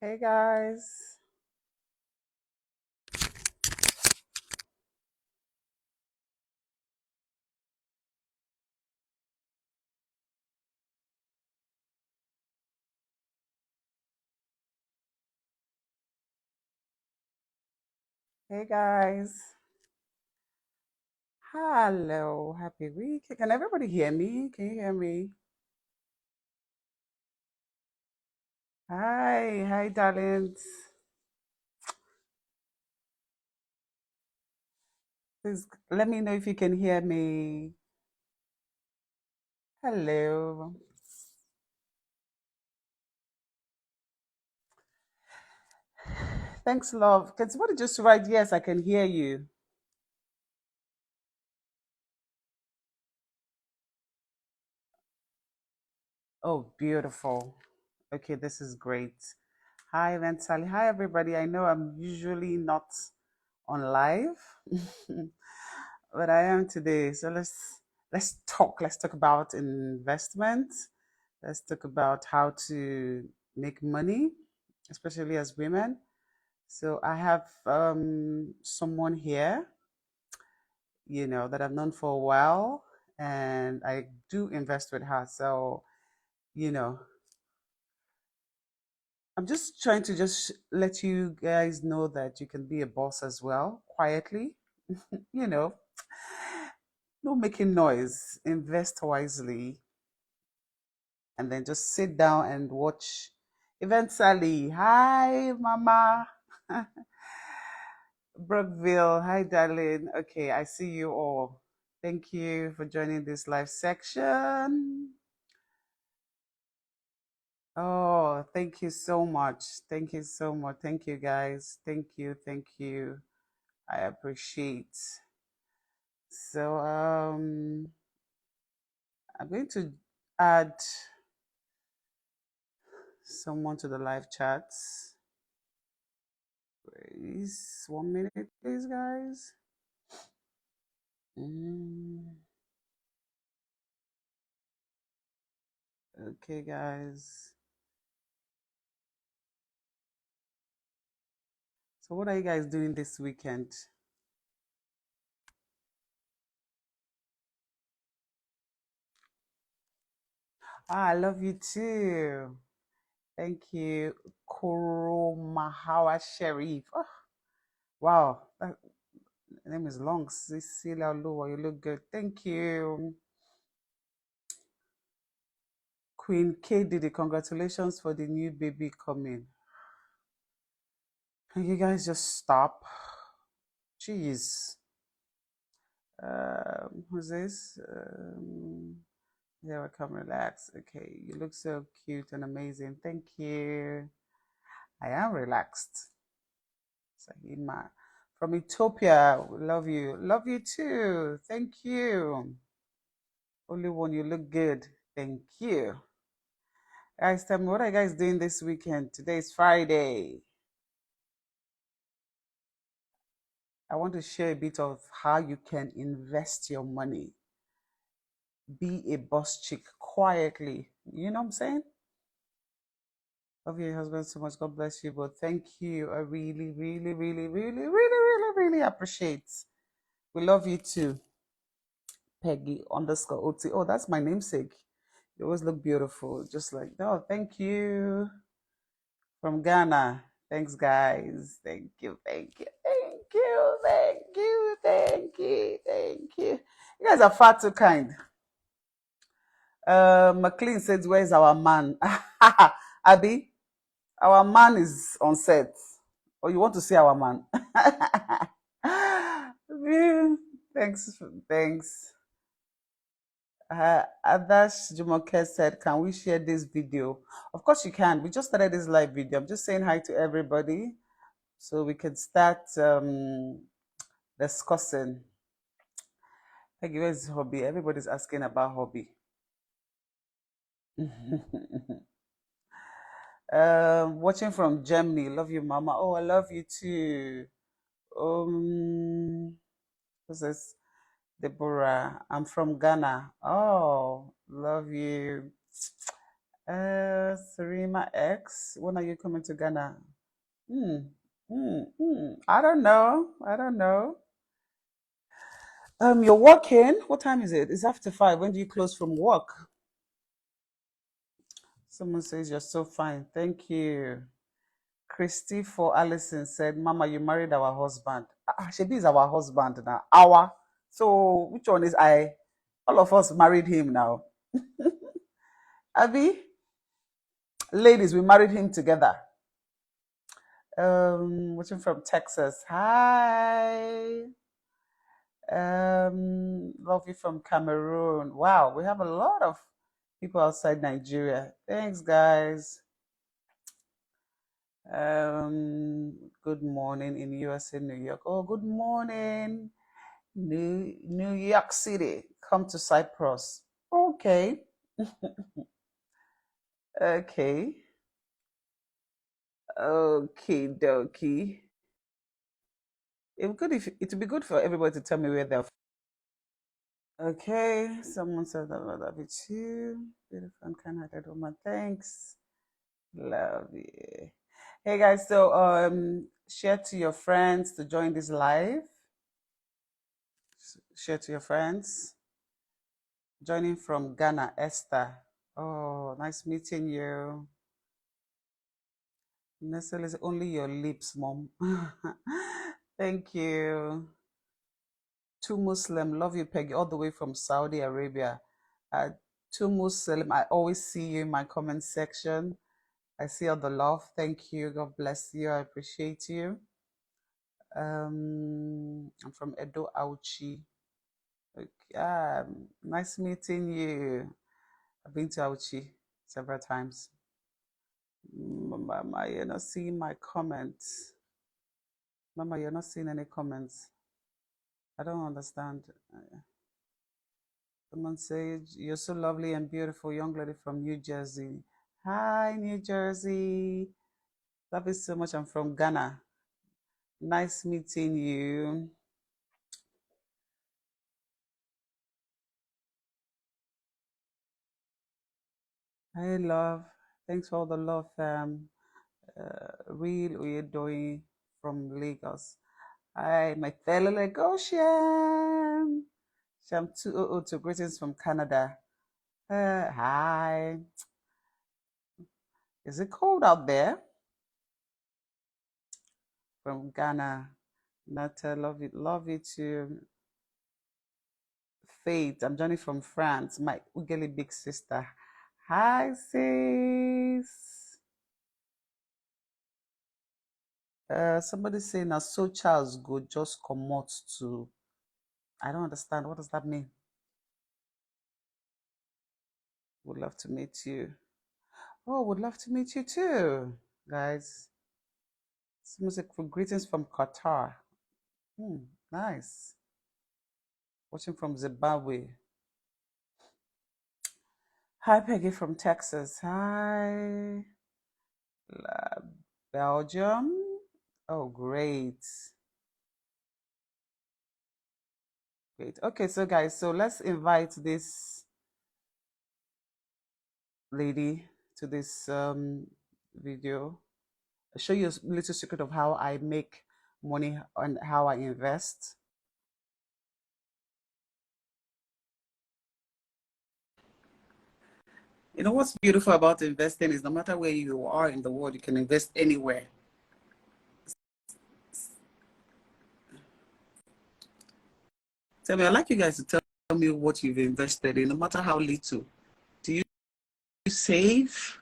Hey guys. Hey guys. Hello. Happy week. Can everybody hear me? Can you hear me? Hi. Hi, darlings. Please let me know if you can hear me. Hello. Thanks, love. Can somebody just write, yes, I can hear you? Oh, beautiful. Okay, this is great. Hi, Ventali. Hi, everybody. I know I'm usually not on live, but I am today. So let's talk. Let's talk about investment. Let's talk about how to make money, especially as women. So I have someone here, that I've known for a while, and I do invest with her. So, you know, I'm just trying to just let you guys know that you can be a boss as well, quietly. you know, no making noise, invest wisely, and then just sit down and watch. Eventually, hi, Mama. Brookville, hi, darling. Okay, I see you all. Thank you for joining this live section. Oh, thank you so much. Thank you so much. Thank you, guys. Thank you. Thank you. I appreciate. So, I'm going to add someone to the live chats. Please, 1 minute, please, guys. Mm, okay, guys. So, what are you guys doing this weekend? I love you too. Thank you, Koro Mahawa Sharif. Oh, wow, that name is long. Cecilia Lua, you look good. Thank you. Queen K Diddy, congratulations for the new baby coming. Can you guys just stop? Jeez. Who's this? Yeah, come relax. Okay, you look so cute and amazing. Thank you. I am relaxed. Sahima from Ethiopia, we love you. Love you too. Thank you. Only one, you look good. Thank you. Guys, tell me, what are you guys doing this weekend? Today is Friday. I want to share a bit of how you can invest your money. Be a boss chick quietly. You know what I'm saying? Love your husband so much. God bless you. But thank you. I really, really, really, really, really, really, really appreciate. We love you too. Peggy underscore OT. Oh, that's my namesake. You always look beautiful. Just like, oh, thank you. From Ghana. Thanks, guys. Thank you. Thank you. Thank you. Thank you. Thank you. Thank you. You guys are far too kind. McLean says, where's our man? Abby, our man is on set. Or you want to see our man? Thanks. Thanks. Adash Jumoke said, can we share this video? Of course you can. We just started this live video. I'm just saying hi to everybody so we can start discussing. Like, where's hobby? Everybody's asking about hobby. Watching from Germany. Love you, Mama. Oh, I love you too. What's this? Deborah. I'm from Ghana. Oh, love you. Serima X, when are you coming to Ghana? Hmm. I don't know. I don't know. You're working. What time is it? It's after 5. When do you close from work? Someone says you're so fine. Thank you. Christy for Allison said, Mama, you married our husband. Shebi is our husband now. Our. So which one is I? All of us married him now. Abby, ladies, we married him together. Watching from Texas. Hi. Love you from Cameroon. Wow, we have a lot of people outside Nigeria. Thanks, guys. Good morning in USA, New York. Oh, good morning, New York City. Come to Cyprus. Okay, okay, okay, dokie. It would be good for everybody to tell me where they're from. Okay, someone said that I love you too. Beautiful and kind-hearted woman. Thanks. Love you. Hey guys, so share to your friends to join this live. Share to your friends. Joining from Ghana, Esther. Oh, nice meeting you. Nestle is only your lips, mom. Thank you. Two Muslim, love you, Peggy, all the way from Saudi Arabia. Uh, two Muslim, I always see you in my comment section. I see all the love. Thank you. God bless you. I appreciate you. I'm from Edo Auchi. Okay, nice meeting you. I've been to Auchi several times. Mama, you're not seeing my comments. Mama, you're not seeing any comments. I don't understand. Someone says, you're so lovely and beautiful, young lady from New Jersey. Hi, New Jersey. Love you so much. I'm from Ghana. Nice meeting you. Hey, love. Thanks for all the love, fam. Real Uyedoyi from Lagos. Hi, my fellow Lagosian. Sham 200 greetings from Canada. Hi. Is it cold out there? From Ghana. Nata, love it too. Faith, I'm Johnny from France. My Ugly big sister. Hi, sis. Somebody saying now so Charles go just come out to. I don't understand. What does that mean? Would love to meet you. Oh, would love to meet you too, guys. Some music for greetings from Qatar. Nice. Watching from Zimbabwe. Hi, Peggy from Texas. Hi, Belgium. Oh, great. Great. Okay, so guys, so let's invite this lady to this video. I'll show you a little secret of how I make money and how I invest. You know what's beautiful about investing is no matter where you are in the world, you can invest anywhere. Tell me, I'd like you guys to tell me what you've invested in, no matter how little. Do you save?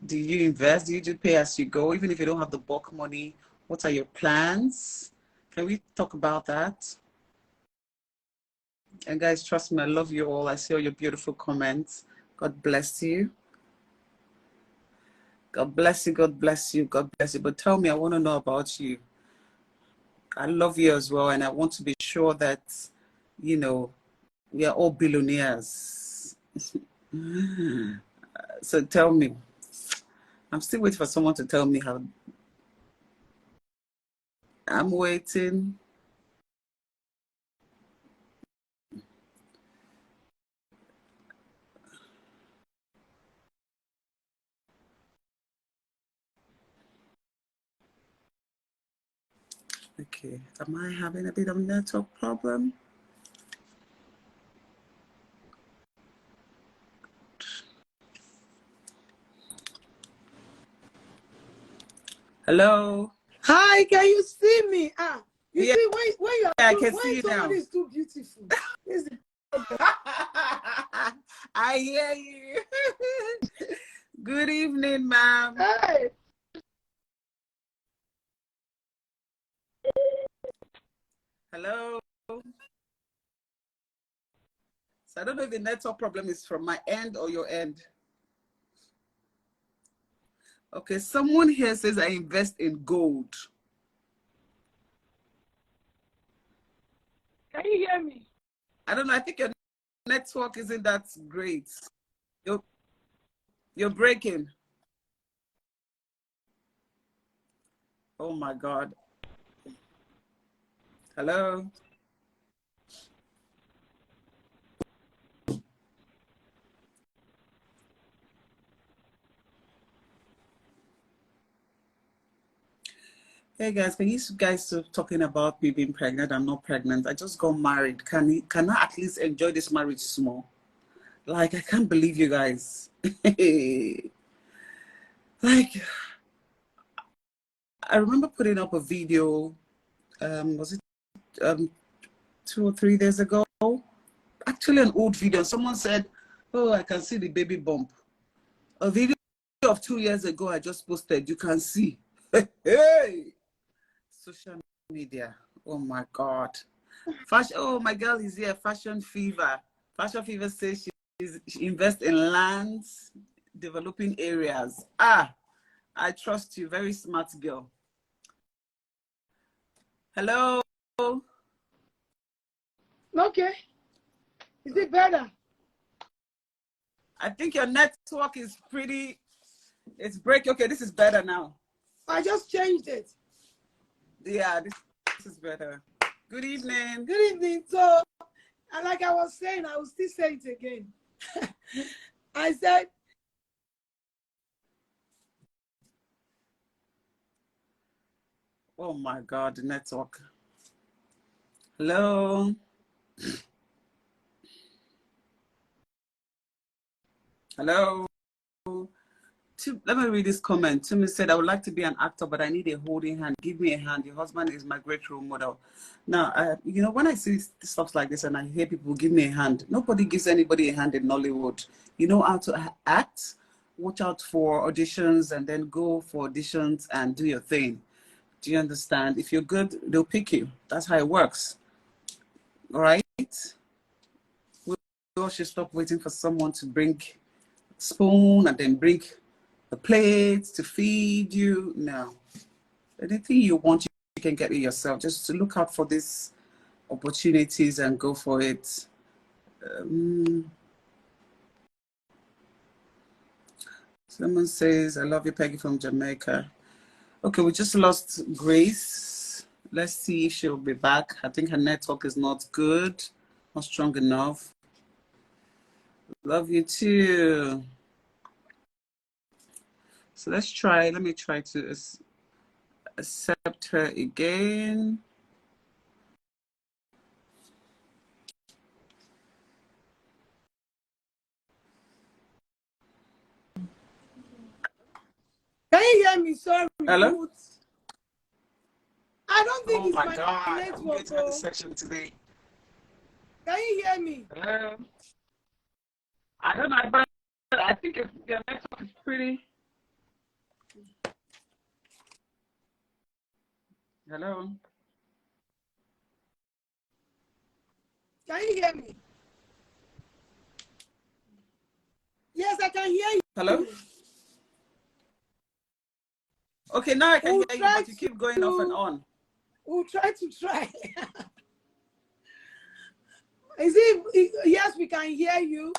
Do you invest? Do you do pay as you go? Even if you don't have the bulk money, what are your plans? Can we talk about that? And guys, trust me, I love you all. I see all your beautiful comments. God bless you. God bless you. God bless you. God bless you. But tell me, I want to know about you. I love you as well. And I want to be sure that, you know, we are all billionaires. So tell me. I'm still waiting for someone to tell me how. I'm waiting. Okay, am I having a bit of network problem? Hello? Hi, can you see me? You Yeah, see, when you are I too, can see when you somebody now. is too beautiful, this is I hear you. Good evening, ma'am. hey. Hello? So I don't know if the network problem is from my end or your end. Okay, someone here says I invest in gold. Can you hear me? I don't know. I think your network isn't that great. You're, you're breaking. Oh my God. Hello? Hey guys, can you guys stop talking about me being pregnant? I'm not pregnant. I just got married. Can I at least enjoy this marriage small? Like, I can't believe you guys. Like, I remember putting up a video, was it 2 or 3 days ago? Actually, an old video. Someone said, oh, I can see the baby bump. A video of 2 years ago I just posted. You can see. Hey! Social media. Oh my God. Fashion. Oh, my girl is here. Fashion Fever. Fashion Fever says she invests in lands, developing areas. I trust you. Very smart girl. Hello. Okay. Is it better? I think your network is pretty. It's breaking. Okay, this is better now. I just changed it. Yeah, this is better. Good evening. Good evening. So, and like I was saying, I will still say it again. I said, Oh my God, the network. Hello. Hello. Let me read this comment. Timmy said, I would like to be an actor, but I need a holding hand. Give me a hand. Your husband is my great role model. Now, when I see stuff like this and I hear people give me a hand, nobody gives anybody a hand in Nollywood. You know how to act, watch out for auditions, and then go for auditions and do your thing. Do you understand? If you're good, they'll pick you. That's how it works. All right? We all should stop waiting for someone to bring spoon and then bring the plates to feed you. No. Anything you want, you can get it yourself. Just to look out for these opportunities and go for it. Someone says, I love you, Peggy from Jamaica. Okay, we just lost Grace. Let's see if she'll be back. I think her network is not good, not strong enough. Love you too. So let's try. Let me try to accept her again. can you hear me? Sorry. Hello? I don't think Oh it's my my God, I'm going network. to have this section today. Can you hear me? Hello? I don't know, but I think your network is pretty. Hello? Can you hear me? Yes, I can hear you. Hello? Okay, now I can We'll hear you, try but you keep going off and on. We'll try to try. Is it? Yes, we can hear you.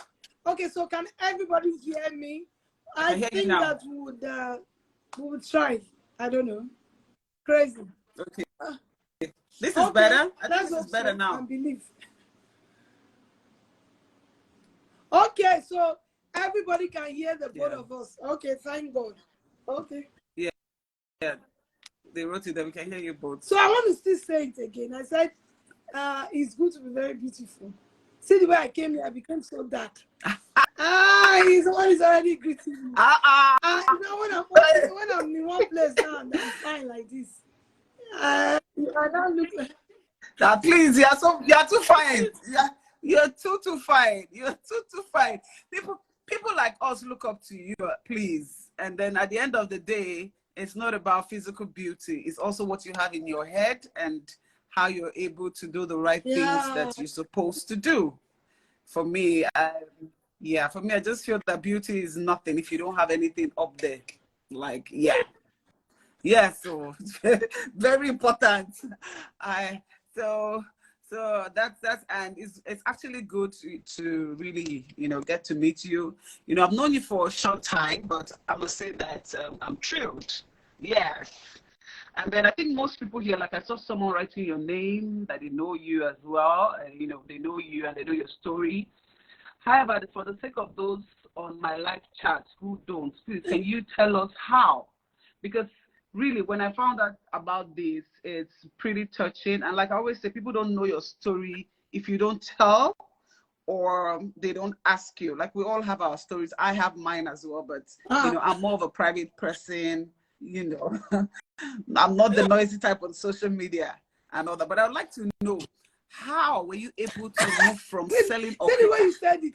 Okay, so can everybody hear me? I I can hear you think now. that we would try. I don't know. Crazy. Okay. This is Okay, better. I think let's this is hope better so now. and believe. Okay, so everybody can hear the both of us. Okay, thank God. Okay. Yeah. Yeah. They wrote it. Then we can hear you both. So I want to still say it again. I said, it's good to be very beautiful. See the way I came here, I became so dark. He's the one who's already greeting me. You know, when I'm in one place now and I'm fine like this, I don't look like. Now, please, you're too fine. You're too fine. You're too fine. People like us look up to you, please. And then at the end of the day, it's not about physical beauty. It's also what you have in your head and how you're able to do the right things that you're supposed to do. For me, I just feel that beauty is nothing if you don't have anything up there. Like, so very important. So that's and it's actually good to really, get to meet you. I've known you for a short time, but I must say that I'm thrilled. Yes. And then I think most people here, like I saw someone writing your name, that they know you as well, and they know you and they know your story. However, for the sake of those on my live chat who don't, please, can you tell us how? Because really, when I found out about this, it's pretty touching. And like I always say, people don't know your story if you don't tell or they don't ask you. Like, we all have our stories. I have mine as well, but, I'm more of a private person, I'm not the noisy type on social media and all that. But I would like to know, how were you able to move from selling Tell me why you said it.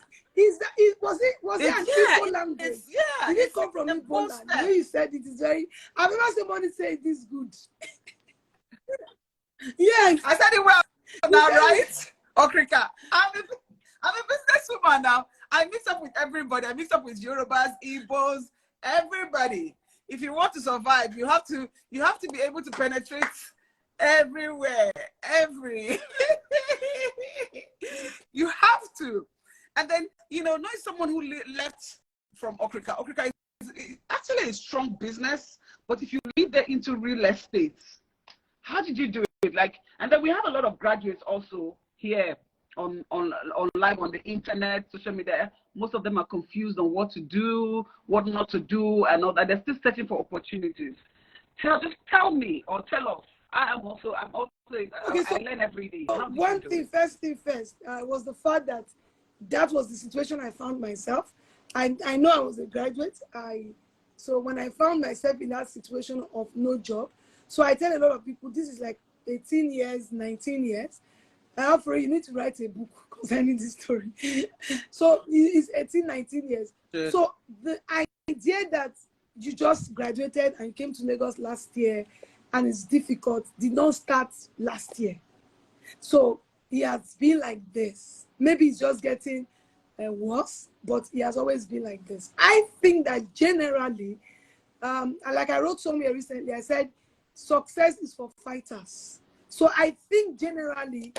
Was it an Igbo language? Did it come from Igbo land? The way you said it is very. I've never seen somebody say it this good. Yes. I said it well now, right? Okrika. I'm a businesswoman now. I mix up with everybody. I mix up with Yorubas, Igbos, everybody. If you want to survive, you have to be able to penetrate everywhere, you have to. And then, knowing someone who left from Okrika is actually a strong business, but if you lead there into real estate, how did you do it? And then we have a lot of graduates also here on live on the internet, social media. Most of them are confused on what to do, what not to do, and all that. They're still searching for opportunities. Just tell me or tell us. I'm also okay, so I learn every day. First thing first, was the fact that was the situation I found myself. I know I was a graduate. So when I found myself in that situation of no job, so I tell a lot of people, this is like 18 years, 19 years. Alfred, you need to write a book concerning this story. So it's 18, 19 years. Yeah. So the idea that you just graduated and came to Lagos last year and it's difficult did not start last year. So he has been like this. Maybe he's just getting worse, but he has always been like this. I think that generally, like I wrote somewhere recently, I said, success is for fighters. So I think generally,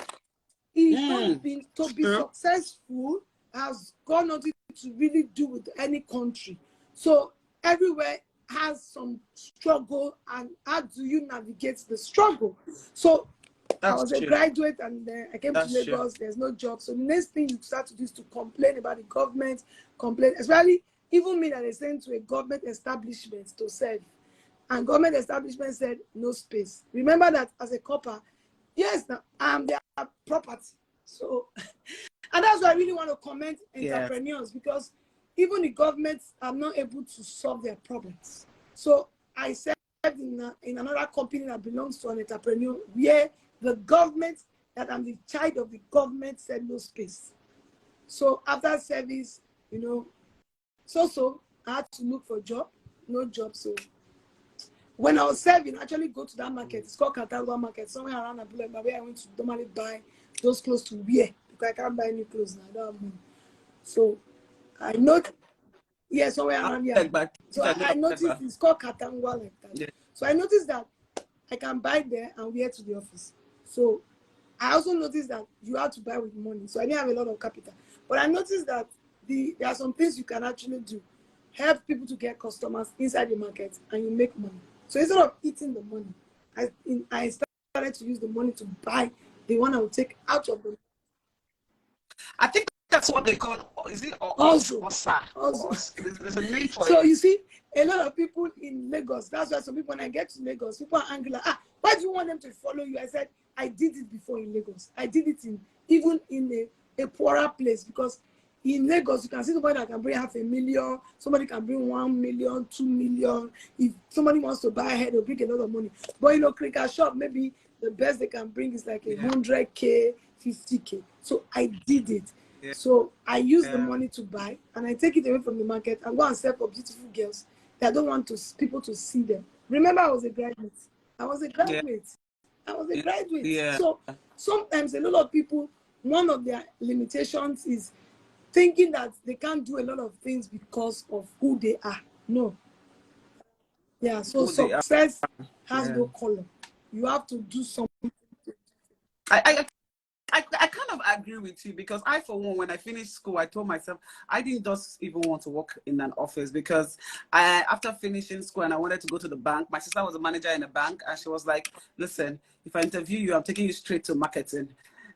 he's not been to be successful has got nothing to really do with any country. So everywhere has some struggle, and how do you navigate the struggle? So I was a graduate and I came to Lagos, there's no job. So the next thing you start to do is to complain about the government, especially even me that is sent to a government establishment to serve. And government establishment said no space. Remember that as a copper, yes, I'm their property. So, and that's why I really want to commend entrepreneurs, because even the governments are not able to solve their problems. So I served in another company that belongs to an entrepreneur where the government, that I'm the child of the government, said no space. So after service, so I had to look for a job, no job. So when I was serving, I actually go to that market. It's called Catawba Market, somewhere around Abulema, where I went to normally buy those clothes to wear, because I can't buy any clothes now. I don't have money. So I know, somewhere around here. So I noticed it's called Katangwa like that. Yeah. So I noticed that I can buy there and wear to the office. So I also noticed that you have to buy with money. So I didn't have a lot of capital. But I noticed that there are some things you can actually do. Help people to get customers inside the market and you make money. So instead of eating the money, I started to use the money to buy the one I would take out of the. I think that's what they call, is it also. There's a name for it. So you see, a lot of people in Lagos, that's why some people, when I get to Lagos, people are angry like, why do you want them to follow you? I said, I did it before in Lagos. I did it even in a poorer place, because in Lagos, you can see somebody that can bring 500,000, somebody can bring 1 million, 2 million. If somebody wants to buy a head, they'll bring a lot of money. But cricket shop, maybe the best they can bring is like 100K, 50K. So I did it. Yeah. So I use the money to buy, and I take it away from the market and go and sell for beautiful girls that I don't want people to see them. Remember, I was a graduate. I was a graduate. Yeah. So sometimes a lot of people, one of their limitations is thinking that they can't do a lot of things because of who they are. No. Yeah, so success has no color. You have to do something. I kind of agree with you, because I, for one, when I finished school, I told myself I didn't just even want to work in an office, because after finishing school and I wanted to go to the bank, my sister was a manager in a bank, and she was like, listen, if I interview you, I'm taking you straight to marketing.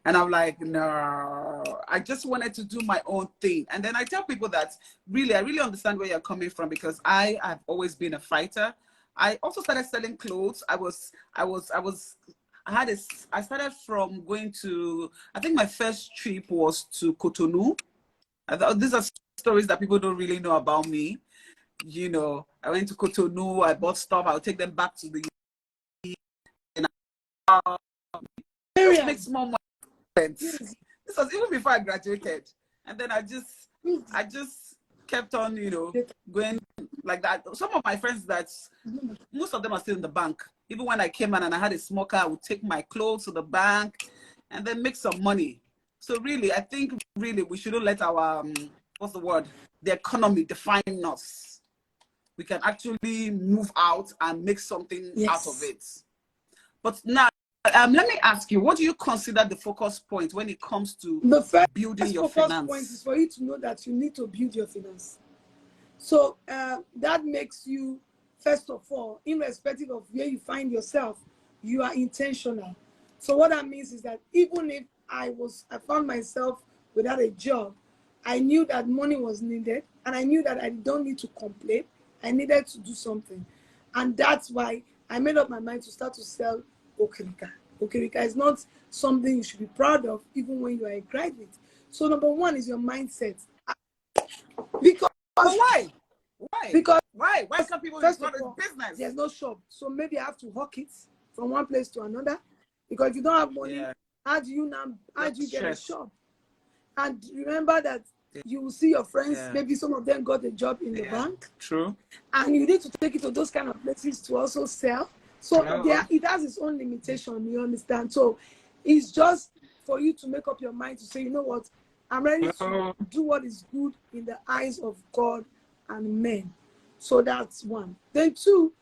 And I'm like, no, I just wanted to do my own thing. And then I tell people that I really understand where you're coming from, because I have always been a fighter. I also started selling clothes. I started from going to, I think my first trip was to Cotonou. These are stories that people don't really know about me. I went to Cotonou, I bought stuff, I'll take them back to the and just make small money. This was even before I graduated. And then I just kept on, going like that. Some of my friends, most of them are still in the bank. Even when I came in and I had a small car, I would take my clothes to the bank and then make some money. So really, I think we shouldn't let our, the economy define us. We can actually move out and make something out of it. But now, let me ask you, what do you consider the focus point when it comes to building your finance? The first point is for you to know that you need to build your finance. So that makes you, first of all, irrespective of where you find yourself, you are intentional. So what that means is that even if I found myself without a job, I knew that money was needed, and I knew that I don't need to complain. I needed to do something. And that's why I made up my mind to start to sell Okerika. Okerika is not something you should be proud of, even when you are a graduate. So number one is your mindset. Because why? Because why can't people just run a business? There's no shop. So maybe I have to hawk it from one place to another. Because if you don't have money, how do you get a shop? And remember that you will see your friends, maybe some of them got a job in the bank. True. And you need to take it to those kind of places to also sell. So it has its own limitation, you understand? So it's just for you to make up your mind to say, you know what, I'm ready to do what is good in the eyes of God and men. So that's one. Then two,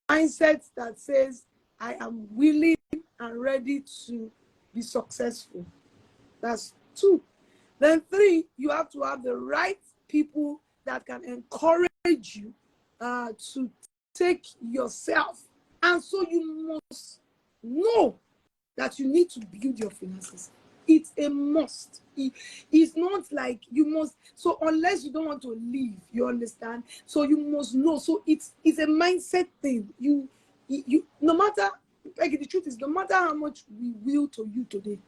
mindset that says, I am willing and ready to be successful. That's two. Then three, you have to have the right people that can encourage you to take yourself. And so you must know that you need to build your finances. It's a must. It's not like you must. So unless you don't want to leave, you understand? So you must know. So it's a mindset thing. You no matter, Peggy, the truth is, no matter how much we will to you today,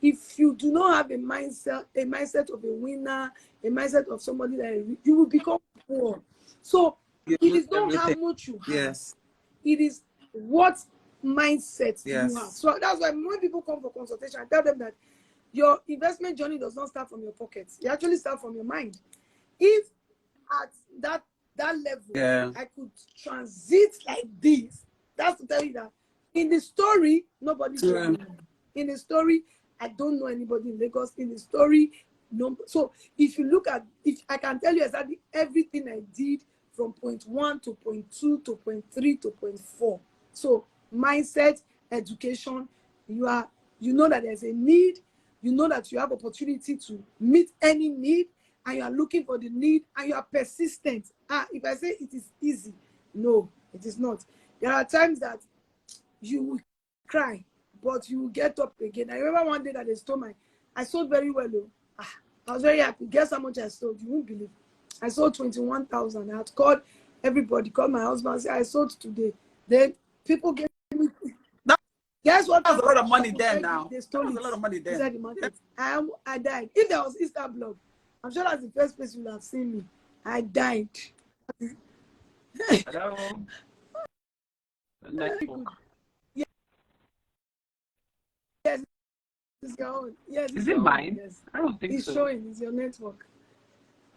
if you do not have a mindset of a winner, a mindset of somebody that you will become poor. So it is not how much you have. Yes. It is what mindset you have. So that's why when people come for consultation, I tell them that your investment journey does not start from your pockets. You actually start from your mind. If at that level, I could transit like this, that's to tell you that in the story, nobody's in the story, I don't know anybody in Lagos. In the story, no. So if you look at, if I can tell you exactly everything I did from point 1 to point 2 to point 3 to point 4. So mindset, education, you know that there's a need, you know that you have opportunity to meet any need, and you are looking for the need, and you are persistent. If I say it is easy, no, it is not. There are times that you will cry, but you will get up again. I remember one day that they stole I sold very well. I was very happy. Guess how much I sold? You won't believe. I sold 21,000. I had called everybody, called my husband, and said I sold today. Then people gave me. Guess what? That was a lot of money then. Now they stole that was it a lot of money then. inside the market. I died. If there was Easter blog, I'm sure that's the first place you will have seen me. I died. Hello. Yes, yes, it's your own. Yes, Is it mine? Yes. I don't think it's so. Showing. It's your network.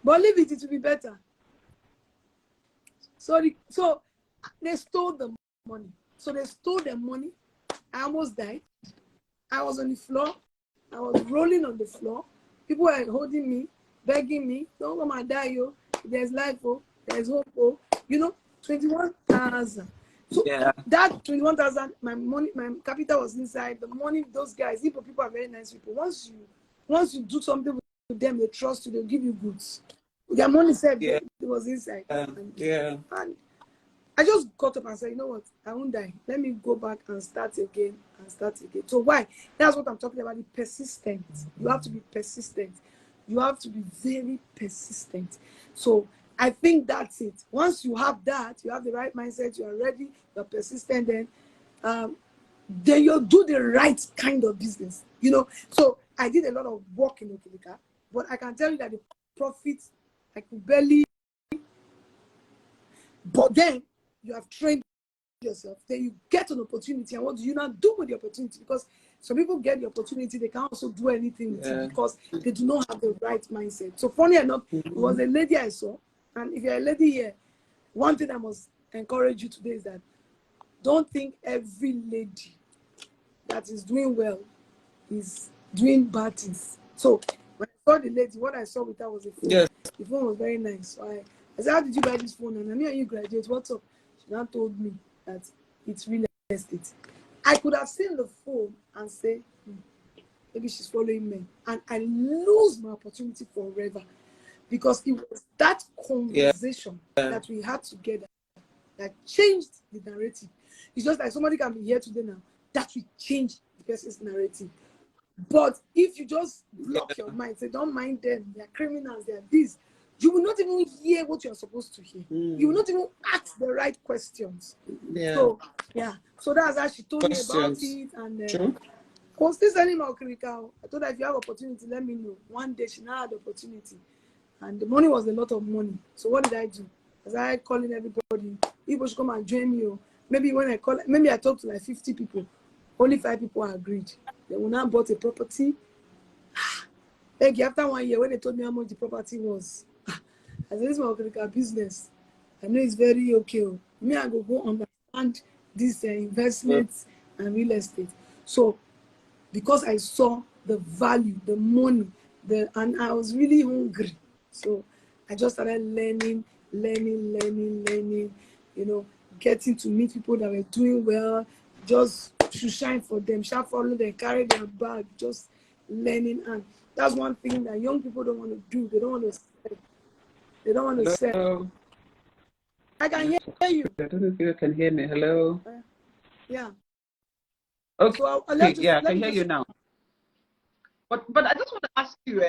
But leave it. It will be better. So they stole the money. So they stole the money. I almost died. I was on the floor. I was rolling on the floor. People were holding me, begging me, don't come and die, yo. There's life, oh. There's hope, oh. 21,000. So that 21,000, my money, my capital was inside. The money, those guys, people are very nice people. Once you do something with them, they trust you, they'll give you goods. Their money said it was inside. And I just got up and said, you know what? I won't die. Let me go back and start again and start again. So why? That's what I'm talking about, the persistent. You have to be persistent. You have to be very persistent. So I think that's it. Once you have that, you have the right mindset, you are ready, you're persistent, then you'll do the right kind of business. So I did a lot of work in Okilika, but I can tell you that the profits, I could barely, but then you have trained yourself, then you get an opportunity, and what do you not do with the opportunity? Because some people get the opportunity, they can't also do anything with it because they do not have the right mindset. So funny enough, it was a lady I saw, and if you're a lady here, one thing I must encourage you today is that don't think every lady that is doing well is doing bad things. So when I saw the lady, what I saw with her was a phone. Yes. The phone was very nice. So I said, how did you buy this phone? And I knew you graduate. What's up? She now told me that it's real estate. I could have seen the phone and say, maybe she's following men. And I lose my opportunity forever. Because it was that conversation that we had together that changed the narrative. It's just like somebody can be here today now. That will change the person's narrative. But if you just block your mind, say, don't mind them, they're criminals, they're this, you will not even hear what you're supposed to hear. You will not even ask the right questions. So that's how she told me about it. And I was still sending my Okirika. I told her, if you have opportunity, let me know. One day she now had opportunity. And the money was a lot of money. So what did I do? I started calling everybody. People should come and join me. Maybe when I call, maybe I talked to like 50 people. Only 5 people agreed. They will now bought a property. Peggy, after 1 year, when they told me how much the property was, I said, this is my critical business. I know it's very okay. Me, I go understand this investments and real estate. So, because I saw the value, the money, and I was really hungry. So, I just started learning, getting to meet people that were doing well, just to shine for them, shine for them, carry their bag, just learning. And that's one thing that young people don't want to do. They don't want to sell. They don't want to sell. I can hear you. I don't know if you can hear me. Hello. Yeah. Okay. So I can hear you now. But I just want to ask you.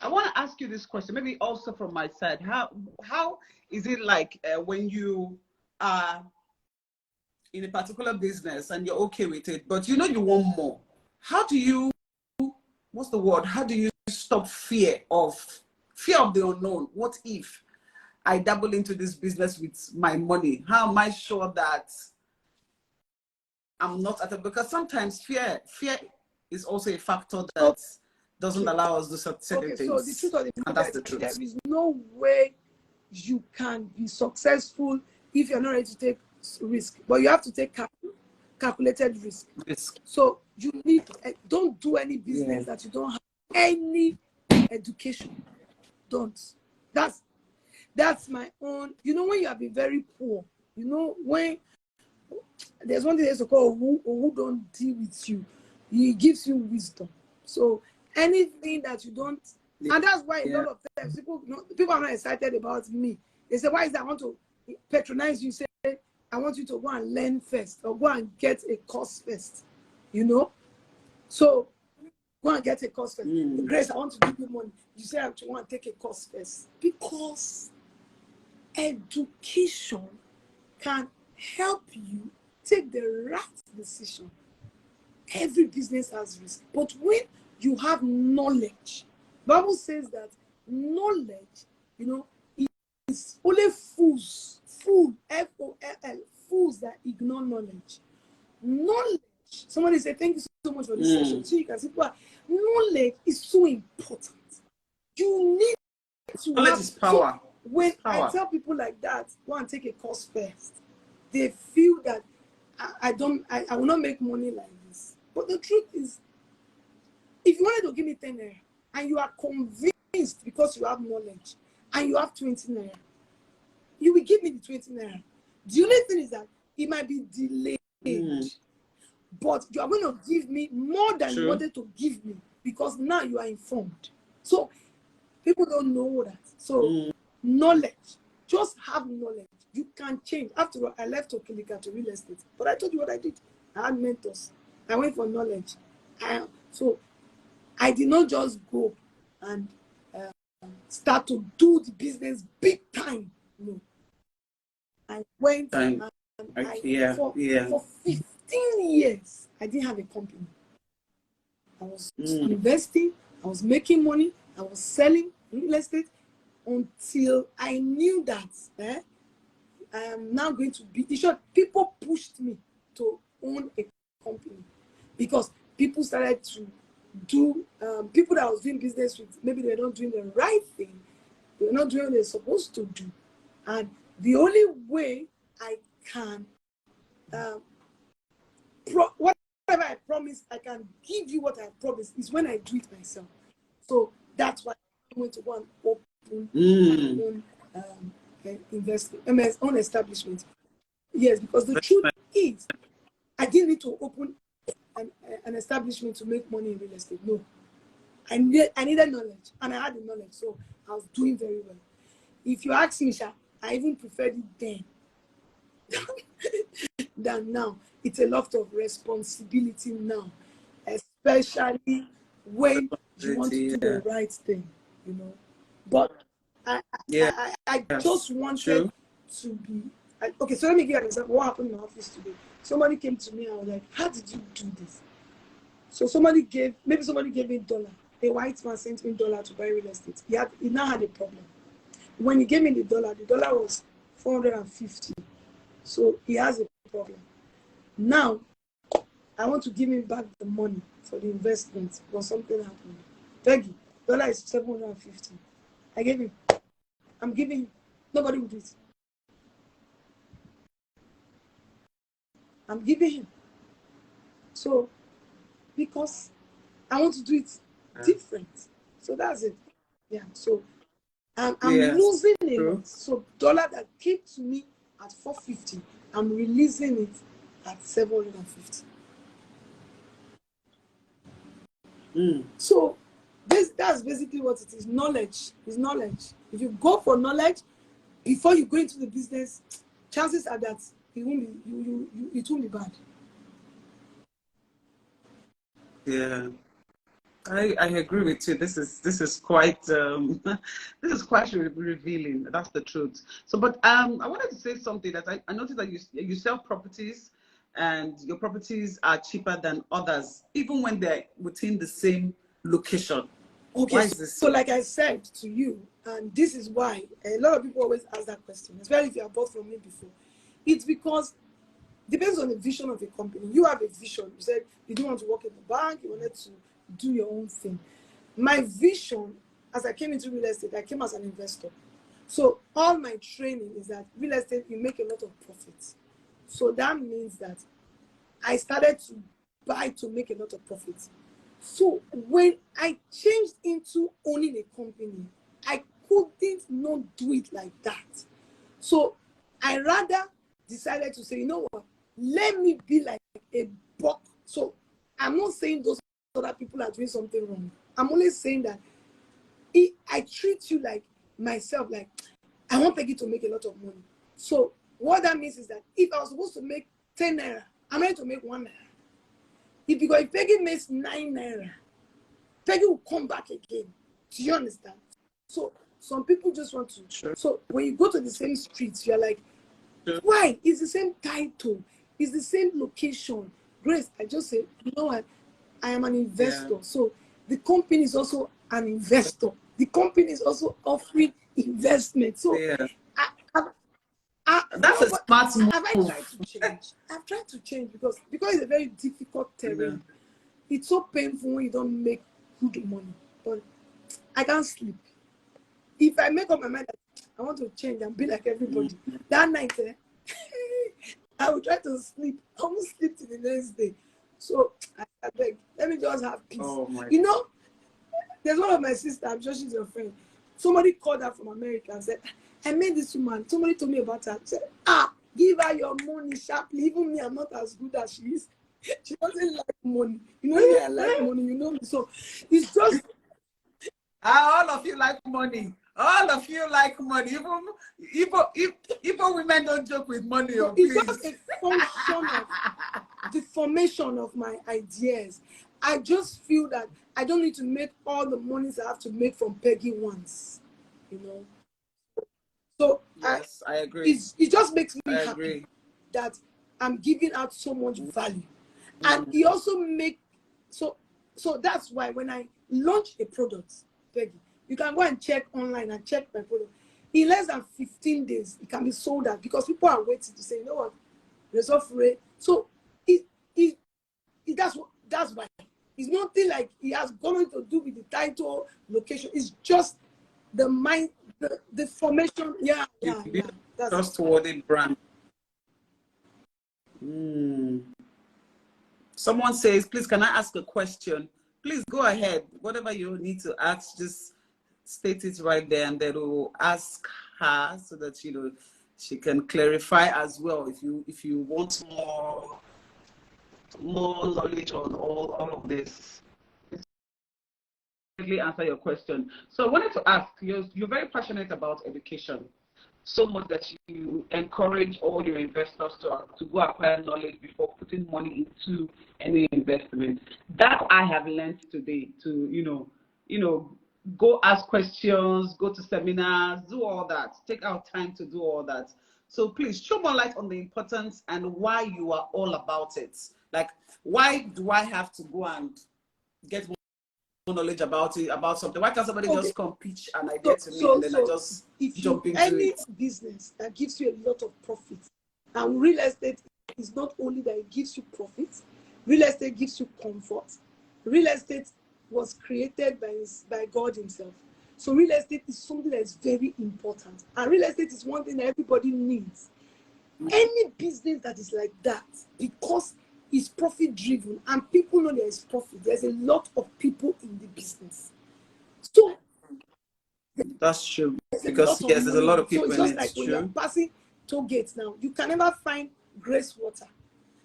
I want to ask you this question. Maybe also from my side. How is it like when you are in a particular business and you're okay with it, but you want more? How do you? What's the word? How do you stop fear of the unknown? What if I dabble into this business with my money? How am I sure that I'm not at it? Because sometimes fear is also a factor that doesn't allow us to do certain things. So the truth of the matter, that's the truth. There is no way you can be successful if you're not ready to take risk. But you have to take calculated risk. So you need, don't do any business that you don't have any education. Don't. That's my own. When you have been very poor, when there's one thing they used to call who don't deal with you, he gives you wisdom. So anything that you don't, and that's why a lot of times people are not excited about me. They say, why is that I want to patronize you? Say, I want you to go and learn first, or go and get a course first. So go and get a course first. Grace, I want to give you money. you say I want to take a course first? Because education can help you take the right decision. Every business has risk, but when you have knowledge, Bible says that knowledge, you know, is only fools, F-O-L-L, fools that ignore knowledge. Knowledge. Somebody say, thank you so much for this session. So you can see, well, knowledge is so important. You need to Knowledge have. is power. So when It's power. I tell people like that, go and take a course first, they feel that I will not make money like this. But the truth is, if you wanted to give me 10 naira and you are convinced because you have knowledge and you have 20 naira, you will give me the 20 naira. The only thing is that it might be delayed, but you are going to give me more than you wanted to give me because now you are informed. So people don't know that. So knowledge, just have knowledge. You can change. After all, I left Okilika to real estate, but I told you what I did. I had mentors. I went for knowledge. So I did not just go and start to do the business big time. No. I went and for 15 years, I didn't have a company. I was investing, I was making money, I was selling real estate until I knew that I am now going to be. In short, people pushed me to own a company because people started to do, people that I was doing business with, maybe they were not doing the right thing, they were not doing what they're supposed to do. And the only way I can, whatever I promise, I can give you what I promised is when I do it myself. So that's why I'm going to go and open my own establishment. Yes, because the truth is, I didn't need to open an establishment to make money in real estate. No, I needed knowledge, and I had the knowledge, so I was doing very well. If you ask me, Sha, I even preferred it then than now. It's a lot of responsibility now, especially when you want to do the right thing, you know. But I just wanted to be. Okay, so let me give you an example. What happened in my office today? Somebody came to me and was like, "How did you do this?" So maybe somebody gave me $1. A white man sent me $1 to buy real estate. He now had a problem. When he gave me the dollar was 450. So he has a problem. Now, I want to give him back the money for the investment, but something happened. Peggy, dollar is 750. I gave him. I'm giving him. Nobody will do it. I'm giving him. So, because I want to do it different. So that's it. Yeah. So I'm losing a lot. So dollar that came to me at 450, I'm releasing it at 750. So that's basically what it is. Knowledge is knowledge. If you go for knowledge before you go into the business, chances are that it won't be bad. Yeah. I agree with you. This is quite this is quite revealing. That's the truth. So, but I wanted to say something that I noticed that you sell properties, and your properties are cheaper than others, even when they're within the same location. Okay, why is this so like I said to you, and this is why a lot of people always ask that question, especially if you have bought from me before. It's because it depends on the vision of a company. You have a vision. You said you didn't want to work in the bank, you wanted to do your own thing. My vision, as I came into real estate, I came as an investor. So all my training is that real estate, you make a lot of profits. So that means that I started to buy to make a lot of profits. So when I changed into owning a company, I couldn't not do it like that. So I rather decided to say, you know what, let me be like a buck. So I'm not saying those other people are doing something wrong. I'm only saying that I treat you like myself, like I want Peggy to make a lot of money. So what that means is that if I was supposed to make 10 naira, I'm ready to make 1 naira. If Peggy makes 9 naira, Peggy will come back again Do you understand? So some people just want to. Sure. So when you go to the same streets, you're like, Sure. why? It's the same title. It's the same location. Grace, I just said, you know what? I am an investor. Yeah. So the company is also an investor. The company is also offering investment. So Yeah. that's a smart move. have I tried to change? I've tried to change because it's a very difficult terrain. Yeah. It's so painful when you don't make good money. But I can't sleep. If I make up my mind that I want to change and be like everybody, that night, I will try to sleep. I won't sleep till the next day. So I beg, let me just have peace. Oh my You know, there's one of my sisters, I'm sure she's your friend. Somebody called her from America and said, I met this woman. Somebody told me about her. I said, give her your money sharply. Even me, I'm not as good as she is. She doesn't like money. You know me, I like money, you know me. So it's just all of you like money. All of you like money. Even women don't joke with money. so it's just a function of the formation of my ideas. I just feel that I don't need to make all the monies I have to make from Peggy once, you know. So yes, I agree. It just makes me happy that I'm giving out so much value, and it also make so that's why when I launch a product, Peggy, you can go and check online and check my product. In less than 15 days, it can be sold out because people are waiting to say, you know what, result rate. So that's why it's nothing like it has gone to do with the title, location. It's just the mind, the formation. Yeah. That's trustworthy brand. Someone says, please, can I ask a question? Please go ahead. Whatever you need to ask, just state it right there, and then we'll ask her so that she can clarify as well. If you want more knowledge on all of this, answer your question. So I wanted to ask, you're very passionate about education, so much that you encourage all your investors to go acquire knowledge before putting money into any investment. That I have learned today, to go ask questions, go to seminars, do all that, take out time to do all that. So please show more light on the importance and why you are all about it. Like, why do I have to go and get more knowledge about something? Why can't somebody just come pitch an idea to me and then I just jump into any it? business that gives you a lot of profit, and real estate is not only that it gives you profit, real estate gives you comfort. Real estate was created by God himself. So real estate is something that is very important, and real estate is one thing that everybody needs. Any business that is like that, because it's profit driven and people know there is profit, there's a lot of people in the business. So that's true, because yes, there's a lot of people. So it's just like when you're passing toll gates now, you can never find Grace water,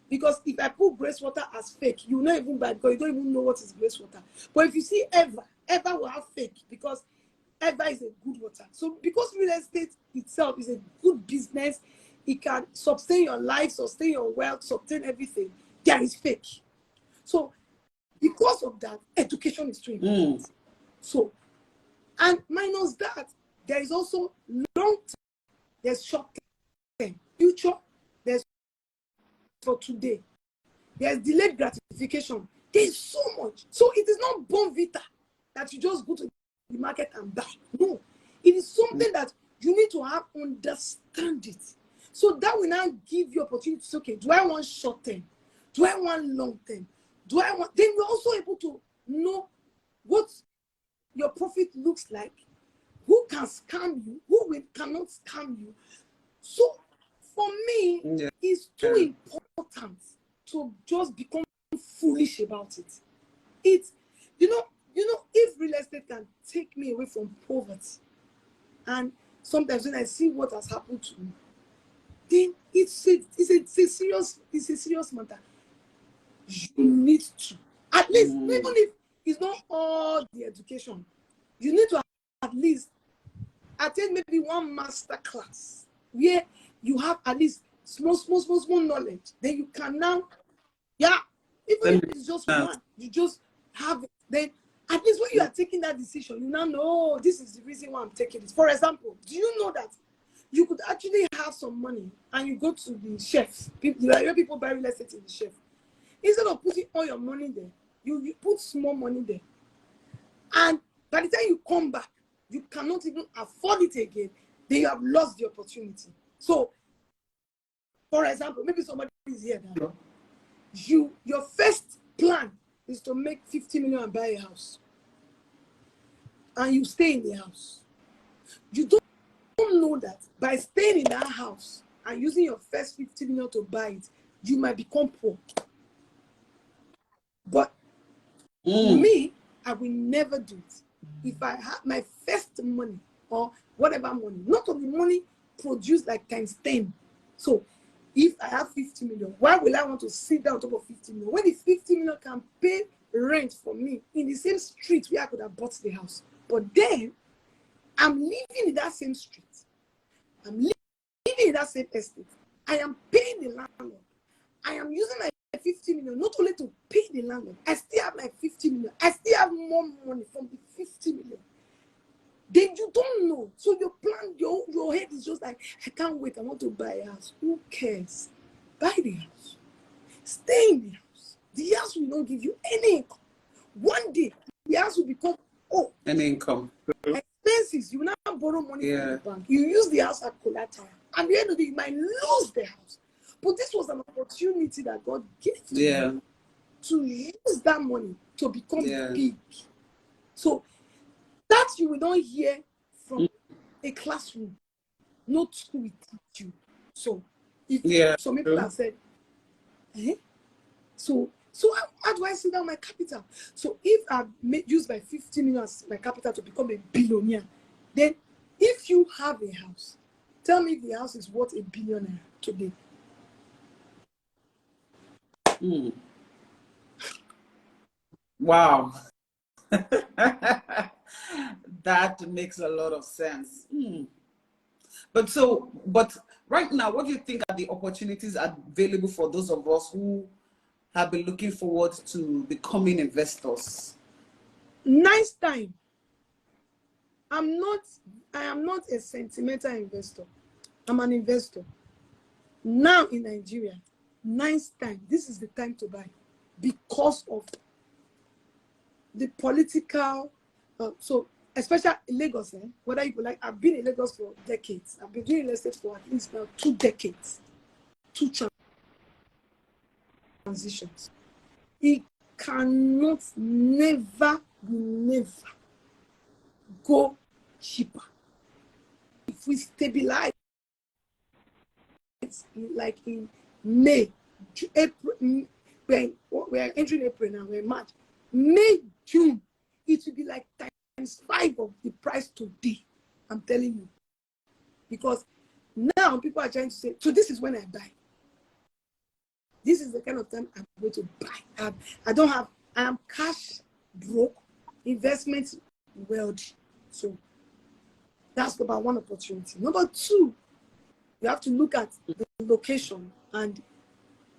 because if I put Grace water as fake, you will not even buy, because you don't even know what is Grace water. But if you see Eva will have fake, because Eva is a good water. So because real estate itself is a good business, it can sustain your life, sustain your wealth, sustain everything. There is fake. So because of that, education is too important. So, and minus that, there is also long term, there's short term, future, there's for today, there's delayed gratification. There's so much. So it is not bon vita that you just go to the market and buy. No, it is something that you need to have understand it. So that will now give you opportunity to say, okay, do I want short term? Do I want long term? Do I want? Then you're also able to know what your profit looks like, who can scam you, who cannot scam you. So for me, it's too important to just become foolish about it. It's, you know, if real estate can take me away from poverty, and sometimes when I see what has happened to me, then it's a serious matter. You need to, at least, even if it's not all the education, you need to at least attend maybe one master class where you have at least small knowledge. Then you can now, even if it's just one, you just have it. Then At least when you are taking that decision, you now know, oh, this is the reason why I'm taking this. For example, do you know that you could actually have some money and you go to the chef? People buy real estate in the chef. Instead of putting all your money there, you put small money there. And by the time you come back, you cannot even afford it again. Then you have lost the opportunity. So, for example, maybe somebody is here now. Your first plan is to make 50 million and buy a house. And you stay in the house. You don't know that by staying in that house and using your first 50 million to buy it, you might become poor. But me, I will never do it. If I have my first money or whatever money, not only money produced like times 10. So if I have 50 million, why will I want to sit down on top of 50 million? When the 50 million can pay rent for me in the same street where I could have bought the house. But then I'm living in that same street. I'm living in that same estate. I am paying the landlord. I am using my 50 million not only to pay the landlord. I still have my 50 million. I still have more money from the 50 million. Then you don't know. So your plan, your head is just like, I can't wait. I want to buy a house. Who cares? Buy the house. Stay in the house. The house will not give you any income. One day, the house will become, an income. Expenses. You now borrow money from the bank. You use the house as collateral. And at the end of the day, you might lose the house. But this was an opportunity that God gave to you to use that money to become big. So that you will not hear from a classroom. Not school will teach you. So if some people have said, so how do I sit down my capital? So if I've used my 50 million as my capital to become a billionaire, then if you have a house, tell me if the house is worth $1 billion today. Wow. That makes a lot of sense. But right now, what do you think are the opportunities available for those of us who have been looking forward to becoming investors? Nice time. I am not a sentimental investor. I'm an investor. Now in Nigeria, nice time. This is the time to buy because of the political, so especially in Lagos, whether you like, I've been in Lagos for decades. I've been doing real estate for at least now 2 decades. 2 transitions. It cannot never go cheaper. If we stabilize, like in May, April, when we're entering April now, we're in March, May, June, it will be like times 5 of the price today. I'm telling you. Because now people are trying to say, so this is when I buy. This is the kind of time I'm going to buy. I am cash broke, investment wealthy. So that's number 1 opportunity. Number 2, you have to look at the location and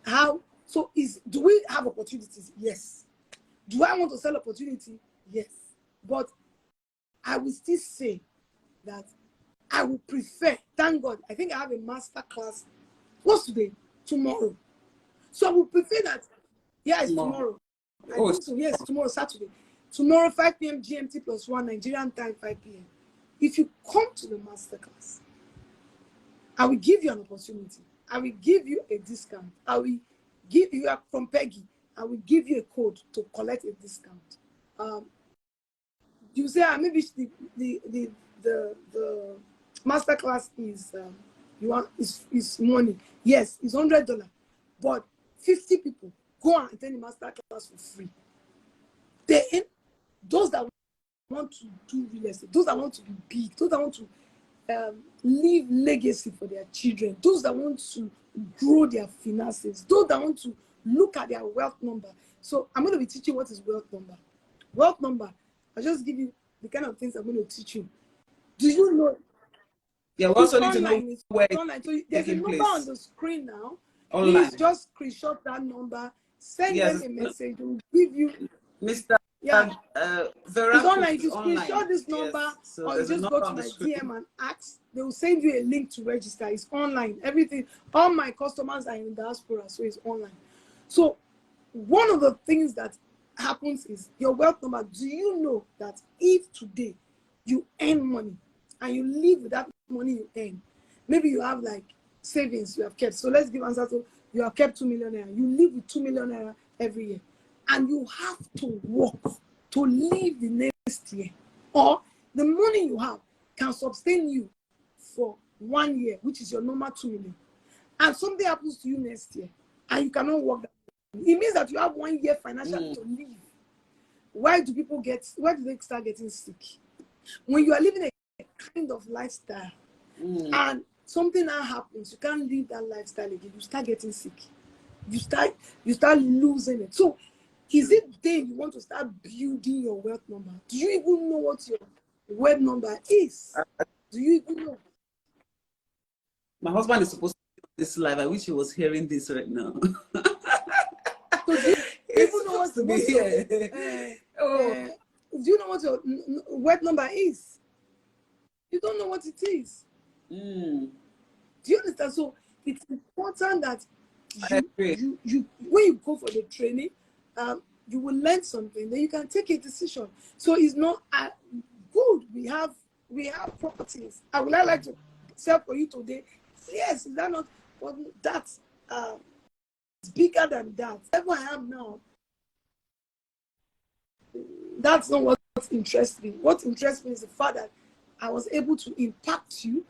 how. So do we have opportunities? Yes. Do I want to sell opportunity? Yes. But I will still say that I would prefer, thank God, I think I have a master class. What's today? Tomorrow. So I would prefer that, it's tomorrow. I think so, yes, tomorrow, Saturday. Tomorrow, 5 p.m. GMT +1, Nigerian time, 5 p.m. If you come to the master class, I will give you an opportunity. I will give you a discount. I will give you, from Peggy, I will give you a code to collect a discount. You say, maybe the master class is is money. Yes, it's $100, but 50 people go and attend the master class for free. Then those that want to do real estate, those that want to be big, those that want to leave legacy for their children, those that want to grow their finances, those that want to look at their wealth number. So I'm going to be teaching what is wealth number. Wealth number, I'll just give you the kind of things I'm going to teach you. Do you know? Yeah, we also need to know where it's online. So there's a number on the screen now. Online. Please just screenshot that number, send them a message, we'll give you. Mr. Yeah. It's Veracruz online. If is you online. screenshot this number Yes. So or you there's a just number go to on the my screen. DM and ask, they will send you a link to register. It's online. Everything, all my customers are in diaspora, so it's online. So one of the things that happens is your wealth number. Do you know that if today you earn money and you live with that money you earn, maybe you have like savings you have kept. So let's give answer to you have kept 2 million naira. You live with 2 million naira every year, and you have to work to live the next year, or the money you have can sustain you for 1 year, which is your normal 2 million, and something happens to you next year, and you cannot work that. It means that you have 1 year financially to live. Why do they start getting sick? When you are living a kind of lifestyle and something now happens, you can't live that lifestyle again, you start getting sick. You start losing it. So is it then you want to start building your wealth number? Do you even know what your wealth number is? Do you even know? My husband is supposed to be on this live. I wish he was hearing this right now. So do you even know supposed to be here. Do you know what your wealth number is? You don't know what it is. Do you understand? So it's important that you when you go for the training, you will learn something, then you can take a decision. So it's not good. We have properties. I would like to sell for you today. Yes, is that not? But that's bigger than that. Whatever I have now, that's not what interests me. What interests me is the fact that I was able to impact you,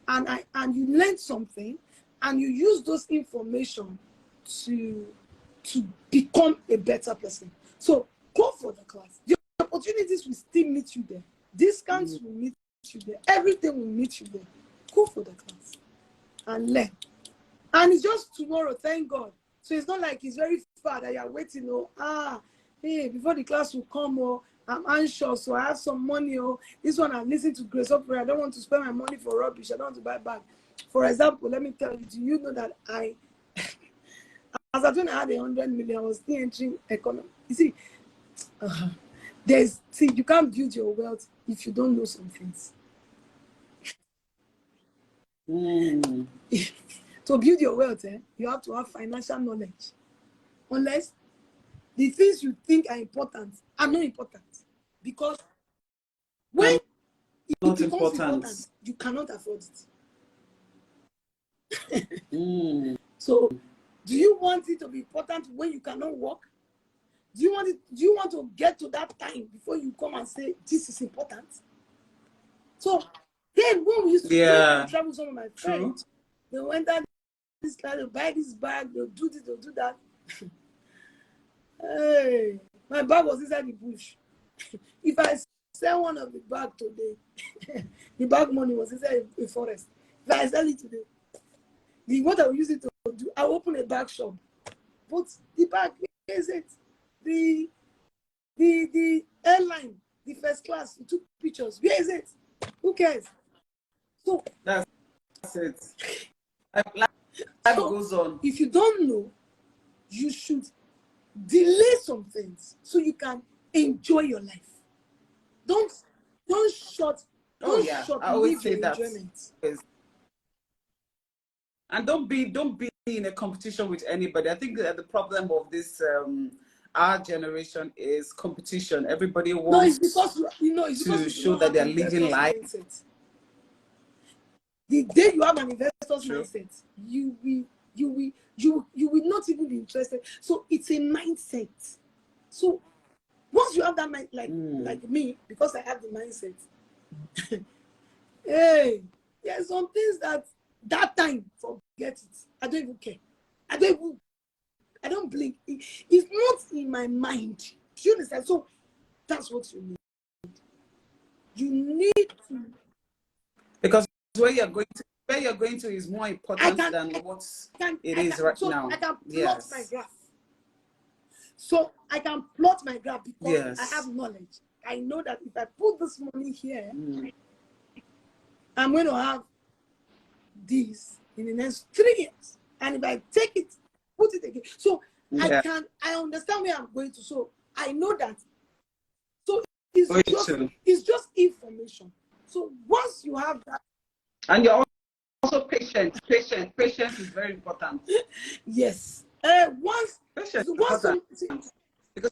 and you learned something, and you use those information to become a better person. So go for the class. The opportunities will still meet you there. Discounts will meet you there. Everything will meet you there. Go for the class and learn. And it's just tomorrow, thank God. So it's not like it's very far that you're waiting. Hey, before the class will come, I'm anxious, so I have some money. This one I'm listening to Grace Opera. I don't want to spend my money for rubbish. I don't want to buy back. For example, let me tell you, do you know that as I had 100 million, I was still entering economy. You see, you can't build your wealth if you don't know some things. To build your wealth, you have to have financial knowledge. Unless the things you think are important are not important. Because when it becomes important, you cannot afford it. So, do you want it to be important when you cannot work? Do you want to get to that time before you come and say this is important? So then when we used to travel with some of my friends, they went out this kind of buy this bag, they'll do this, they'll do that. Hey, my bag was inside the bush. If I sell one of the bag today, the bag money was inside a forest. If I sell it today, what I will use it to do, I'll open a bag shop. But the bag, where is it? The airline, the first class, you took pictures. Where is it? Who cares? So that's it. Life goes on. If you don't know, you should delay some things so you can enjoy your life. Don't short I always say that. enjoyment. And don't be in a competition with anybody. I think that the problem of this our generation is competition. Everybody wants to show that they're living life. Mindset. The day you have an investor's mindset, you will not even be interested. So it's a mindset. So once you have that mind, like me, because I have the mindset, hey, there's some things that time, forget it. I don't even care. I don't blink. It's not in my mind. Do you understand? So that's what you need. You need to, because where you're going to is more important than what it is right now. I can plot my graph. So I can plot my graph because I have knowledge. I know that if I put this money here, I'm going to have this in the next 3 years. And if I take it, put it again. So I understand where I'm going to. So I know that it's just information. So once you have that, and you're also patient. Patience is very important. Yes. Once Patience is some, important. Because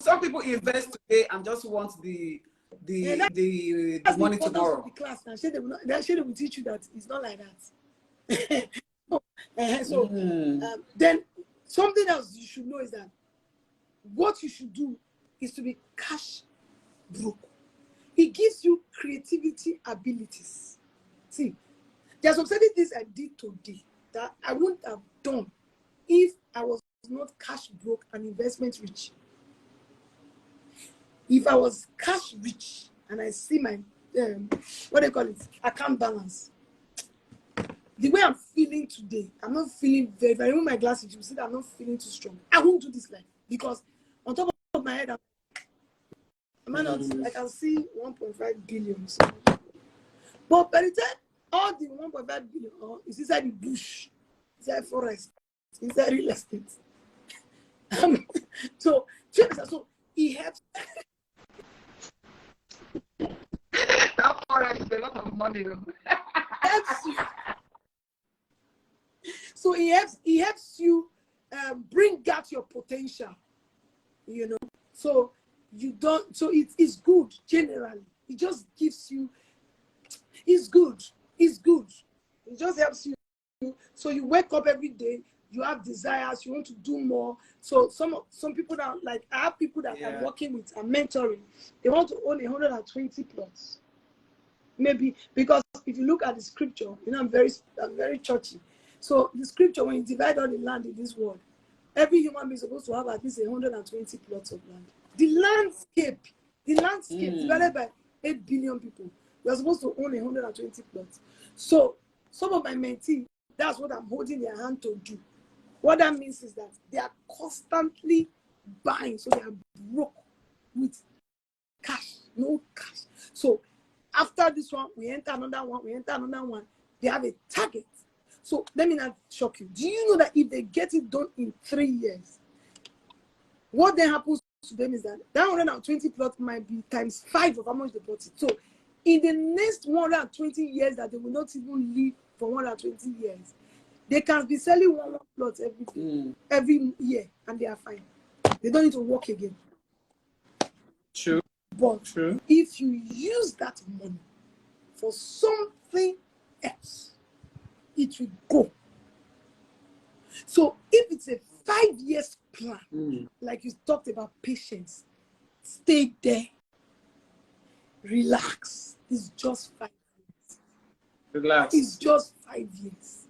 some people invest today and just want the money tomorrow. The class now, they will teach you that it's not like that. So then something else you should know is that what you should do is to be cash broke. It gives you creativity abilities. See, there's some certain things I did today that I wouldn't have done if I was not cash broke and investment rich. If I was cash rich and I see my what do you call it, account balance, the way I'm feeling today, I'm not feeling very. If I remove my glasses, you see that I'm not feeling too strong. I won't do this life because on top of my head, I can see 1.5 billion. So. But by the time all the 1.5 billion is inside the bush, inside forest, inside real estate. So it helps. That forest is a lot of money. Helps you. So it helps you bring out your potential, you know. So you don't. So it's good generally. It just gives you. It's good. It's good. It just helps you. So you wake up every day. You have desires. You want to do more. So some people that like I have people that I'm working with, I'm mentoring. They want to own 120 plots. Maybe because if you look at the scripture, you know I'm very churchy. So the scripture, when you divide all the land in this world, every human being is supposed to have at least 120 plots of land. The landscape divided by 8 billion people, you are supposed to own 120 plots. So some of my mentees, that's what I'm holding their hand to do. What that means is that they are constantly buying, so they are broke with cash, no cash. So after this one, we enter another one. They have a target. So let me not shock you. Do you know that if they get it done in 3 years, what then happens to them is that 120 plots might be times 5 of how much they bought it. So in the next 120 years that they will not even live for 120 years, they can be selling one plot every year, and they are fine. They don't need to work again. True. But if you use that money for something else, it will go. So if it's a 5 years plan, like you talked about patience, stay there, relax. It's just 5 years. Relax. It's just 5 years.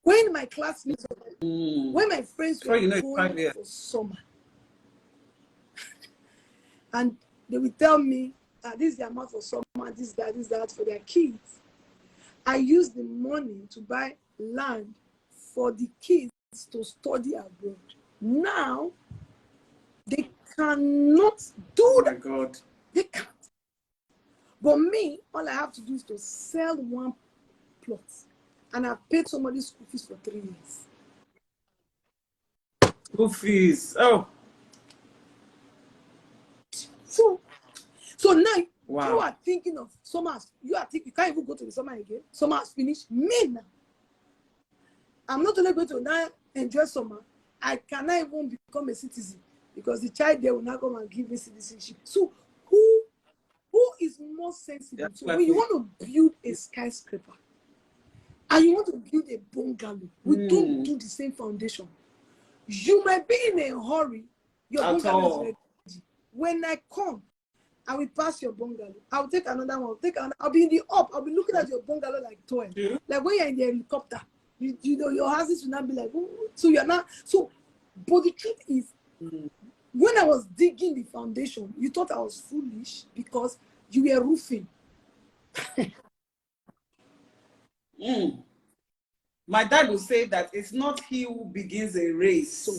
When my classmates, when my friends were going for summer, and they will tell me, this is the amount for summer, this, that for their kids. I use the money to buy land for the kids to study abroad. Now, they cannot do that. Oh my God. They can't. But me, all I have to do is to sell one plot. And I've paid somebody's school fees for 3 years. School fees. Oh. So now you are thinking of summer. You can't even go to the summer again. Summer has finished. Me now. I'm not only going to now enjoy summer, I cannot even become a citizen because the child there will not come and give me citizenship. So who is more sensible? So when you want to build a skyscraper and you want to build a bungalow, we don't do the same foundation. You might be in a hurry. Your bungalow is ready. When I come, I will pass your bungalow. I'll take another one. I'll be in the up. I'll be looking at your bungalow like toy. Like when you're in the helicopter, you know your houses will not be like, ooh. So you're not. So, but the truth is, when I was digging the foundation, you thought I was foolish because you were roofing. My dad would say that it's not he who begins a race. So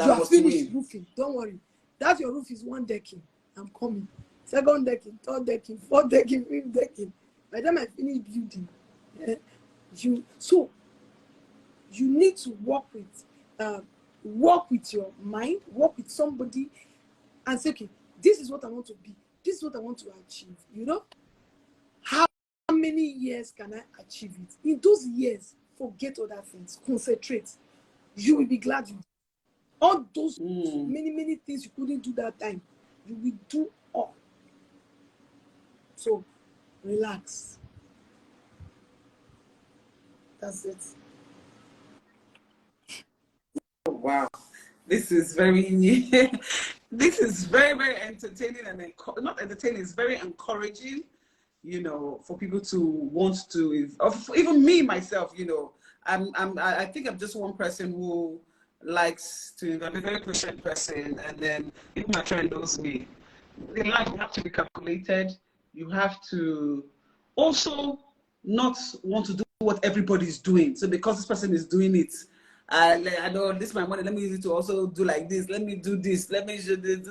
you are finished roofing. Don't worry. That your roof is 1 decking. I'm coming. 2nd decking, 3rd decking, 4th decking, 5th decking. By the time I finish building, you need to work with your mind, work with somebody, and say, okay, this is what I want to be. this is what I want to achieve. You know, how many years can I achieve it? In those years, forget other things. Concentrate. You will be glad you did. All those many things you couldn't do that time, you will do all. So relax. That's it. Oh, wow. This is very this is very, very entertaining and not entertaining, it's very encouraging, you know, for people to want to, even me myself, you know, I think I'm just one person who likes to, I'm a very patient person, and then if my friend knows me, in life you have to be calculated, you have to also not want to do what everybody's doing. So because this person is doing it, I know this is my money, let me use it to also do like this, let me do this, let me do this.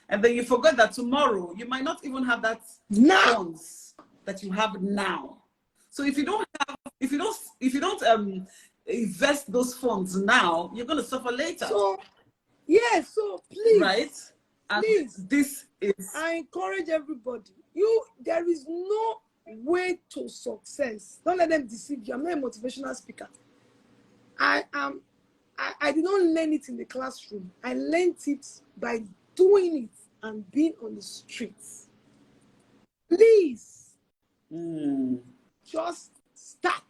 And then you forget that tomorrow you might not even have that funds that you have now. So if you don't have, if you don't invest those funds now, you're going to suffer later. So yes, so please, right? And please, this is, I encourage everybody. There is no way to success. Don't let them deceive you. I'm not a motivational speaker. I did not learn it in the classroom. I learned it by doing it and being on the streets. Please, just start.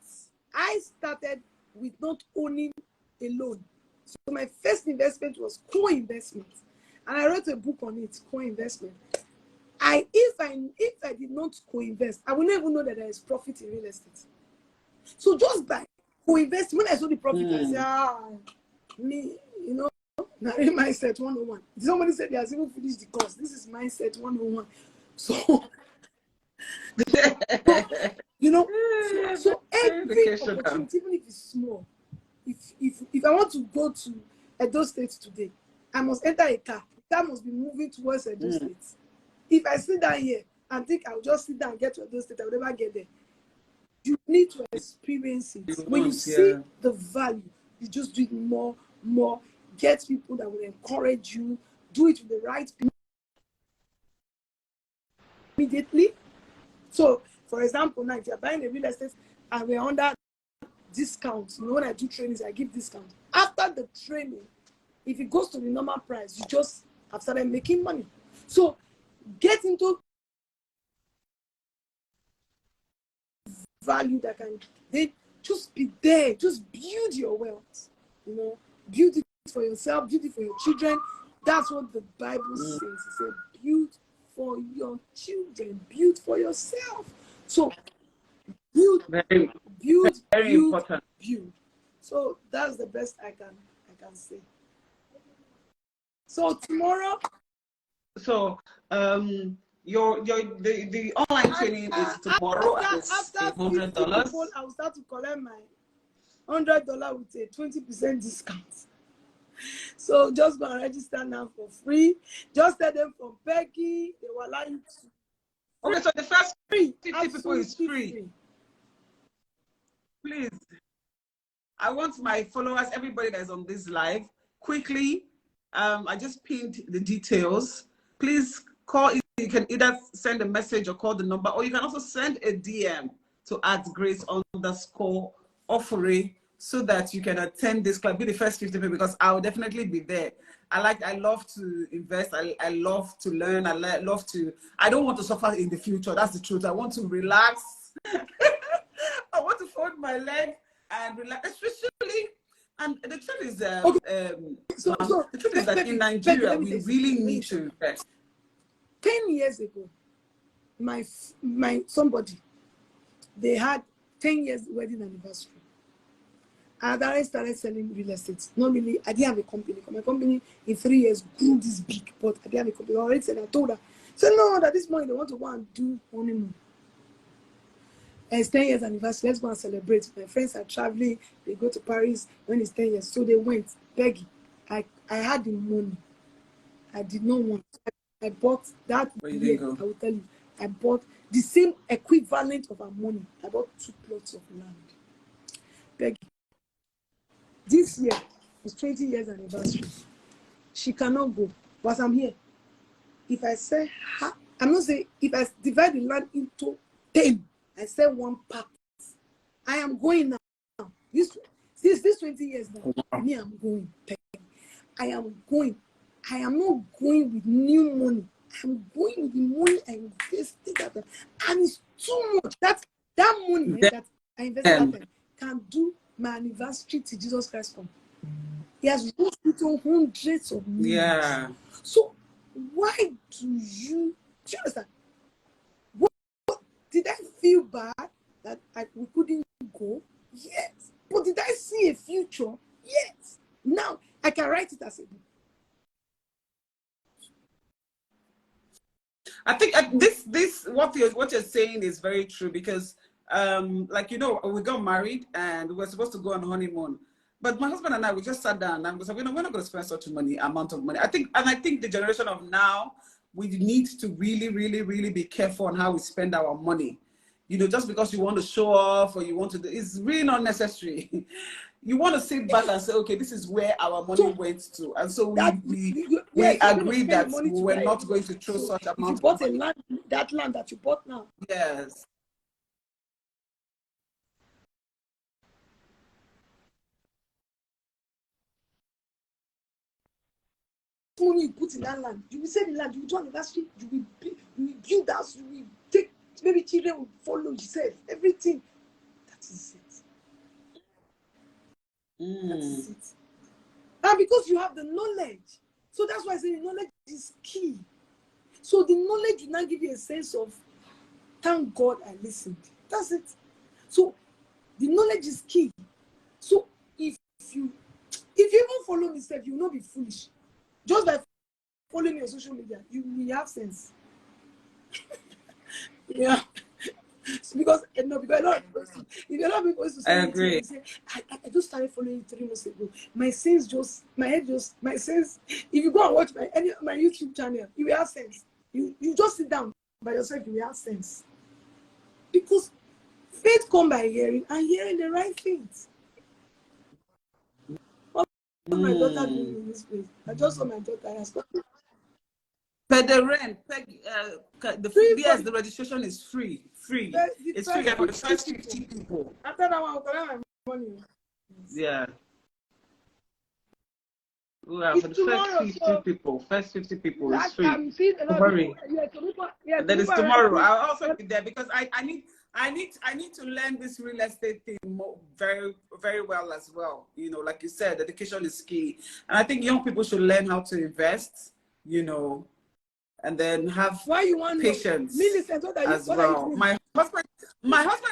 I started with not owning a loan. So my first investment was co-investment. And I wrote a book on it, co-investment. If I did not co-invest, I would not even know that there is profit in real estate. So just by co-investing, when I saw the profit, I said, me, you know, mindset 101. Somebody said they has even finished the course. This is mindset 101. So, you know, so every opportunity, even if it's small, if I want to go to Edo State today, I must enter a car. The car must be moving towards Edo State. If I sit down here and think I'll just sit down and get to Edo State, I will never get there. You need to experience it. When you see the value, you just do it more. Get people that will encourage you. Do it with the right people immediately. So, for example, now if you're buying a real estate and we're under discount, you know, when I do trainings, I give discount. After the training, if it goes to the normal price, you just have started making money. So, get into value that can, they just be there, just build your wealth, you know, build it for yourself, build it for your children. That's what the Bible says. It says, build for your children, build for yourself. So build, very important. Build. So that's the best I can say. So tomorrow. So the online training is tomorrow, and it's $100. I will start to collect my $100 with a 20% discount. So just go and register now for free. Just tell them from Peggy. They will allow you to. Okay, so the first 50 people is free. Free. Please, I want my followers, everybody that's on this live, quickly. I just pinned the details. Please call. You can either send a message or call the number, or you can also send a DM to @grace_offering, so that you can attend this club, be the first 50 people, because I will definitely be there. I love to invest. I love to learn. I don't want to suffer in the future. That's the truth. I want to relax. I want to fold my leg and relax, especially. And the truth is, the truth is that in Nigeria, we really need to invest. 10 years ago, my somebody, they had 10 years wedding anniversary. And I started selling real estate. Not really, I didn't have a company. My company in 3 years grew this big, but I didn't have a company. I already said, I told her, no, that this morning they want to go and do honeymoon. And it's 10 years anniversary, let's go and celebrate. My friends are traveling, they go to Paris when it's 10 years. So they went. Peggy, I had the money. I did not want. I bought that year, I will tell you, I bought the same equivalent of our money. I bought 2 plots of land. Peggy, this year is 20 years anniversary. She cannot go, but I'm here. If I say I'm not saying if I divide the land into 10, I sell one part. I am going now. This 20 years now, me, I'm going. I am going. I am not going with new money. I'm going with the money I invested at them. And it's too much. That money that I invested at them can do my anniversary to Jesus Christ come. He has used it on hundreds of millions. Yeah. So why do you understand? What did I feel bad that we couldn't go? Yes. But did I see a future? Yes. Now I can write it as a book. I think this what you're saying is very true, because like, you know, we got married and we were supposed to go on honeymoon, but my husband and I, we just sat down and we said, we're not going to spend such amount of money. I think the generation of now, we need to really be careful on how we spend our money. You know, just because you want to show off or you want to do, it's really not necessary. You want to sit back and say, okay, this is where our money went to. And so we agreed that we were not going to throw such amount of money. If you bought a land, that land that you bought now. Yes. Money you put in that land, you will sell the land, you will do anniversary, you will build house, you will take, maybe children will follow yourself, everything. That is it. That is it. And because you have the knowledge, so that's why I say the knowledge is key. So the knowledge will now give you a sense of, thank God I listened. That's it. So the knowledge is key. So if you even follow me, you will not be foolish. Just by following me on social media, you will have sense. Yeah. Because a lot of people used to say, I agree. I just started following you 3 months ago. My sense, if you go and watch my YouTube channel, you will have sense. You just sit down by yourself, you will have sense. Because faith comes by hearing, and hearing the right things. What my daughter doing in this place? I just saw my daughter. But the rent, the registration is free. It's free for the first 50 people. After that one, I'll collect my money. Yeah. Well, for the first 50 people, it's free. Don't worry. That is tomorrow. I'll also be there because I need to learn this real estate thing very well as well. You know, like you said, education is key, and I think young people should learn how to invest. You know, and then have patience as well. My husband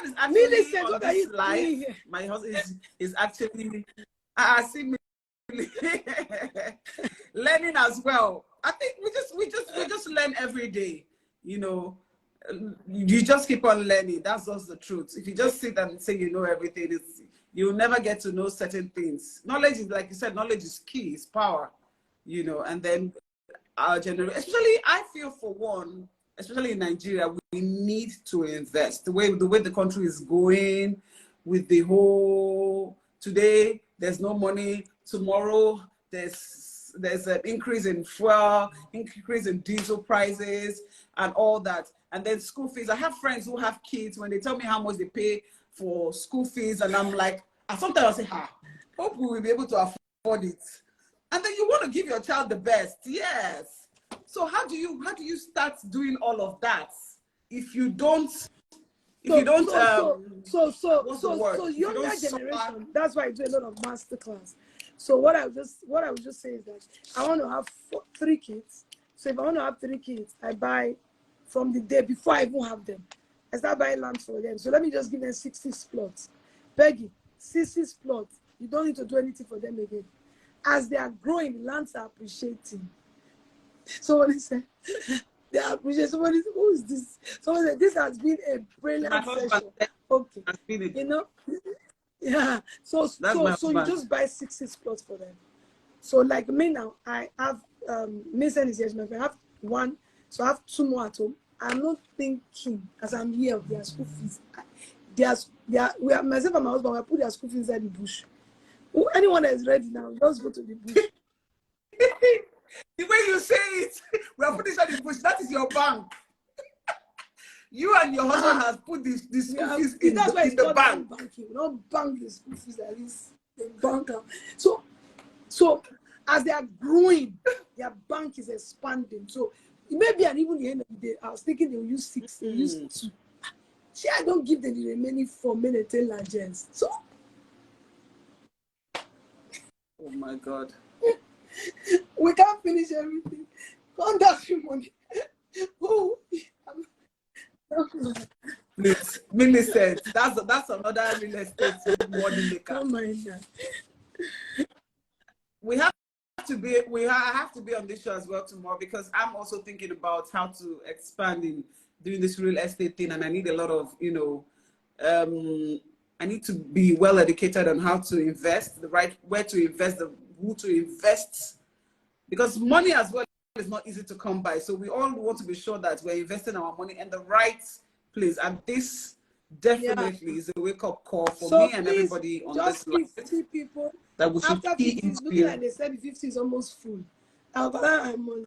is actually on this life. My husband is actually see me learning as well. I think we just learn every day. You know, you just keep on learning. That's just the truth. If you just sit and say you know everything, you'll never get to know certain things. Knowledge is, like you said, knowledge is key. It's power. You know, and then our generation, especially I feel for one, especially in Nigeria, we need to invest. The way the country is going, with the whole today there's no money, tomorrow there's an increase in fuel, increase in diesel prices, and all that, and then school fees. I have friends who have kids. When they tell me how much they pay for school fees, and I'm like, sometimes I say, hope we will be able to afford it. And then you want to give your child the best, yes. So how do you start doing all of that if you don't? Younger generation. That's why I do a lot of masterclass. So what I would just say is that I want to have 3 kids. So if I want to have 3 kids, I buy from the day before I even have them. I start buying land for them. So let me just give them 60 plots. Peggy, 60 plots. You don't need to do anything for them again. As they are growing, lands are appreciating. Somebody said, they appreciate. Somebody said, who is this? Somebody said, this has been a brilliant session. Okay. You know? Yeah. So you just buy 60 plots for them. So like me now, I have Mason is yes, my friend. I have 1, so I have 2 more at home. I'm not thinking as I'm here of their school fees. Myself and my husband, I put their school fees inside the bush. Anyone that is ready now, just go to the bush. The way you say it, we are putting inside the bush. That is your bank. You and your husband has put the school fees that's why in it's the called bank. banking. We don't bank the school fees at least the bank. So as they are growing, their bank is expanding. So maybe at even the end of the day, I was thinking they will use 6, they use 2. See, I don't give them the remaining 4 minutes largest. So Oh my God. we can't finish everything. Contact your money. Oh, Please, Millicent, that's another real estate money maker. don't mind that. I have to be on this show as well tomorrow, because I'm also thinking about how to expand in doing this real estate thing, and I need a lot of, I need to be well educated on how to invest, where to invest, who to invest, because money as well is not easy to come by. So we all want to be sure that we're investing our money in the right place, and this definitely is a wake-up call for me and everybody on this live. life. 50 people. That we should After 50, looking like they said the 50 is almost full. I'll buy my money.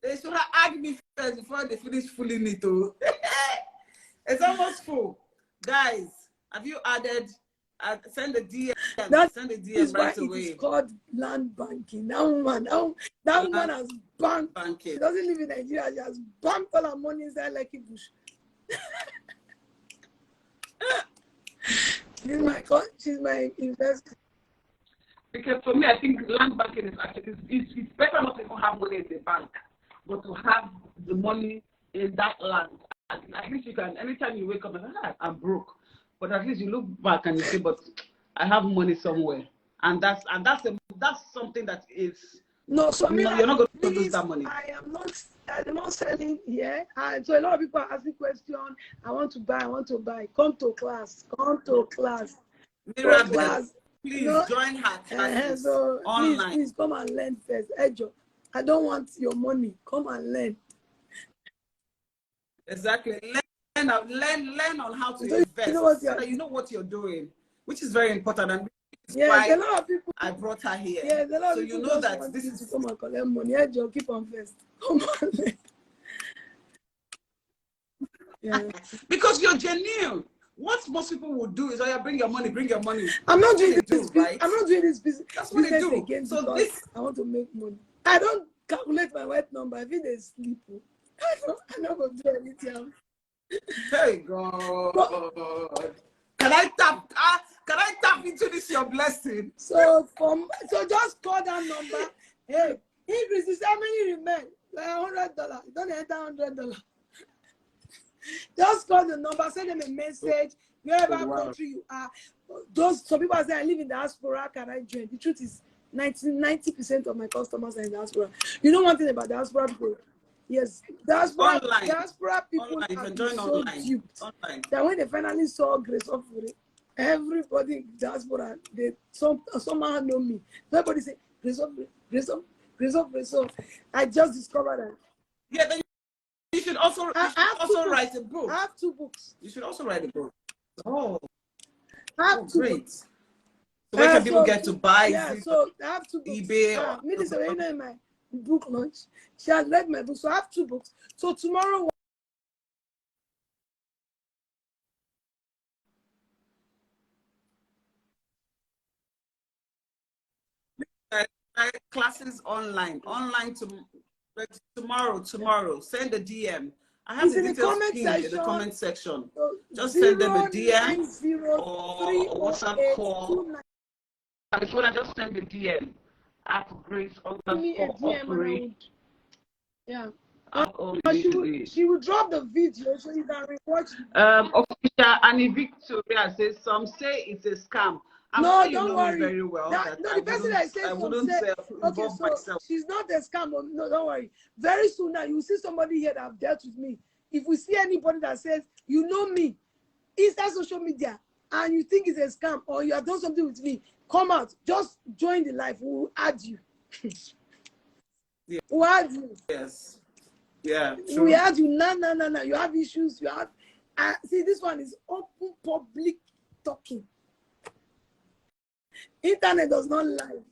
They should have asked me first before they finish filling it. Oh. It's almost full. Guys, have you added? Send the DM. Send the DM right away. It is called land banking. That woman has banked. Banking. She doesn't live in Nigeria. She has banked all her money inside Lucky Bush. She's my investor. Because for me, I think land banking is actually it's better not to even have money in the bank, but to have the money in that land. At least you can, anytime you wake up and say, I'm broke, but at least you look back and you say, but I have money somewhere, and that's something that is you're not going to lose that money. I'm not selling here. So a lot of people are asking questions. I want to buy. Come to class. Please join her classes online. Please come and learn first. Ejo, I don't want your money. Come and learn. Exactly. Learn on how to invest. So that you know what you're doing, which is very important. And why a lot of people I brought her here. Yeah, a lot so of people you know that this is to come and collect money. Ejo, keep on first. Come on. Yeah. Because you're genuine. What most people will do is, bring your money. I'm not doing this, right? I'm not doing this business. That's what they do. Again, so I want to make money. I don't calculate my white number. I think they sleep. I'm not going to do anything else. Hey God. Can I tap into this your blessing? So just call that number. Hey, increase is how many remain? Like $100. You don't enter $100. Just call the number, send them a message, wherever country you are. Some people say I live in diaspora, can I join? The truth is 90% of my customers are in diaspora. You know one thing about diaspora people? Yes, diaspora people are so duped that when they finally saw Grace Offering, everybody in diaspora, they somehow know me. Everybody say Grace Offering. I just discovered that. Yeah, then you should also write a book. I have 2 books. You should also write a book. Oh, great. So where can people get to buy? Yeah, so I have 2 books. eBay. Millicent, you know, in my book launch, she has read my book. So I have 2 books. So tomorrow. Classes online tomorrow. Send a DM. I have the details pinned in the comment section. Just send them a DM or WhatsApp call. If you want to just send a DM at Grace _operate. Yeah. She will drop the video so you can watch. Official Annie Victoria says some say it's a scam. No, don't worry. Very well. The person that says I wouldn't involve myself. She's not a scam. No, don't worry. Very soon now, you will see somebody here that have dealt with me. If we see anybody that says, you know me, inside social media, and you think it's a scam or you have done something with me, come out. Just join the live. We will add you. Yeah. We'll add you. Yes. Yeah. True. We add you. No. You have issues. You have. See, this one is open public talking. Internet does not lie.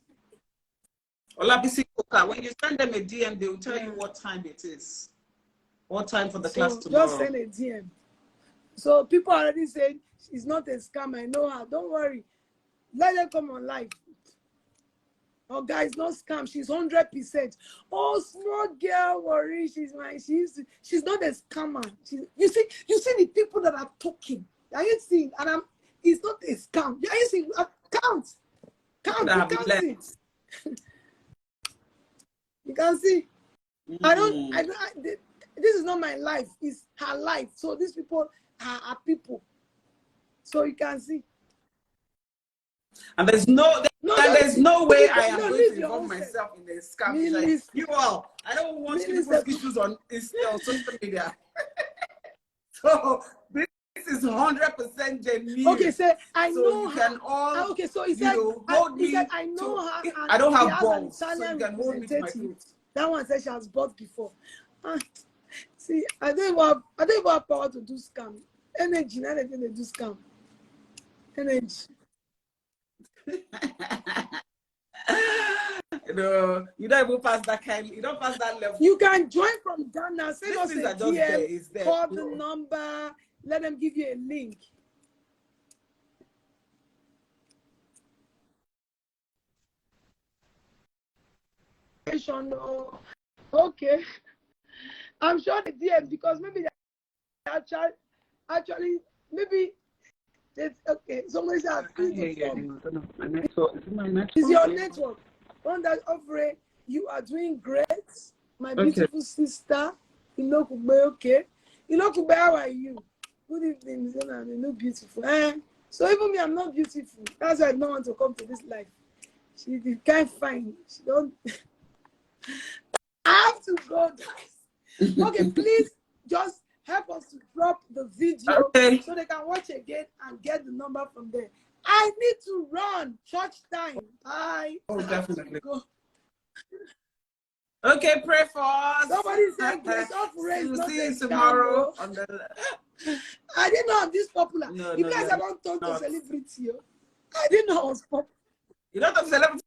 Olabisi, when you send them a DM, they will tell you what time it is. What time for the class So just tomorrow? send a DM. So people already saying she's not a scam. I know her. Don't worry. Let her come on live. Oh, guys, no scam. She's 100%. Oh, small girl, worry. She's not a scammer. You see the people that are talking. Are you seeing? And it's not a scam. Are you seeing? Count. You can see. You can see. This is not my life. It's her life. So these people are people. So you can see. And there's no way I am going to involve myself in a scam. Like, you all, I don't want people's issues on social media. So this is 100% genuine. Okay, so I know you can all. Okay, so he said, I know her. And I don't have balls, so you can hold me to my throat. That one said she has bought before. See, I don't even have power to do scam. Energy, not anything to do scam. Energy. You don't even pass that kind. You don't pass that level. You can join from Ghana. Send us a DM. There. Call the number. Let them give you a link. Okay. I'm sure the DM, because maybe they actually maybe it's okay. Somebody said it's your network. On that offering, you are doing great, my beautiful sister. Okay. How are you? Good evening, Zena. You look beautiful. So even me, I'm not beautiful. That's why I don't want to come to this life. She can't find. She don't. I have to go, guys. Okay, please just help us to drop the video so they can watch again and get the number from there. I need to run. Church time. Bye. Oh, definitely. Go. Okay, pray for us. Somebody said grace of race. We'll see you tomorrow. I didn't know I'm this popular. You guys are not talking to celebrity. I didn't know I was popular. You're not a celebrity.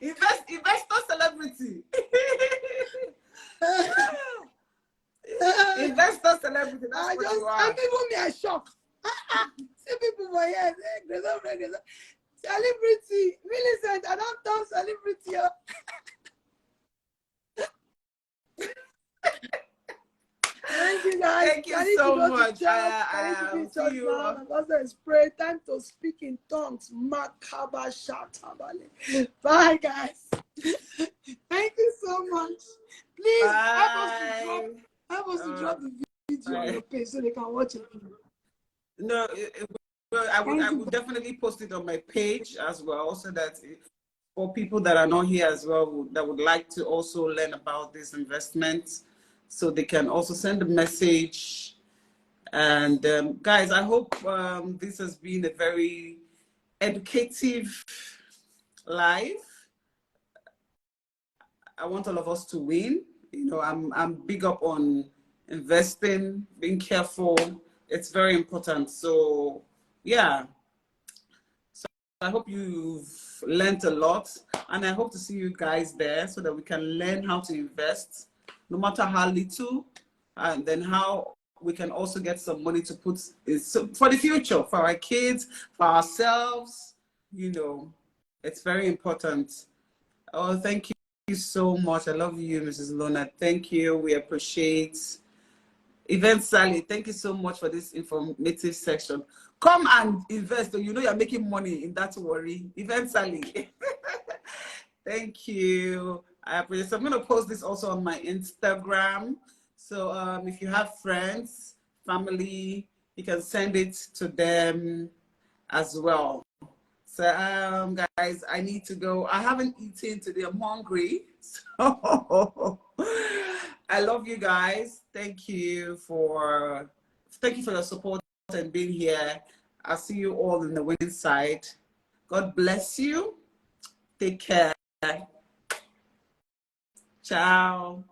Investor celebrity. Investor celebrity. That's what you are. And people me are shocked. See people for here. Celebrity. Millicent, I don't talk celebrity. Thank you, guys. Thank you so much. I need to be now. Let's pray. Time to speak in tongues. Bye, guys. Thank you so much. Please help us to drop the video on your page so they can watch it. No, I will definitely post it on my page as well, so that for people that are not here as well, that would like to also learn about this investment, so they can also send a message. And guys, I hope this has been a very educative live. I want all of us to win. You know, I'm big up on investing, being careful. It's very important. So yeah. So I hope you've learned a lot, and I hope to see you guys there so that we can learn how to invest, no matter how little, and then how we can also get some money to put for the future, for our kids, for ourselves. You know, it's very important. Oh, thank you so much. I love you, Mrs. Leonard. Thank you. We appreciate. Event Sally, thank you so much for this informative section. Come and invest, so you know you're making money in that worry. Event Sally. Thank you. I appreciate it. So I'm going to post this also on my Instagram. So if you have friends, family, you can send it to them as well. So guys, I need to go. I haven't eaten today. I'm hungry. So I love you guys. Thank you for your support and being here. I'll see you all in the winning side. God bless you. Take care. Ciao.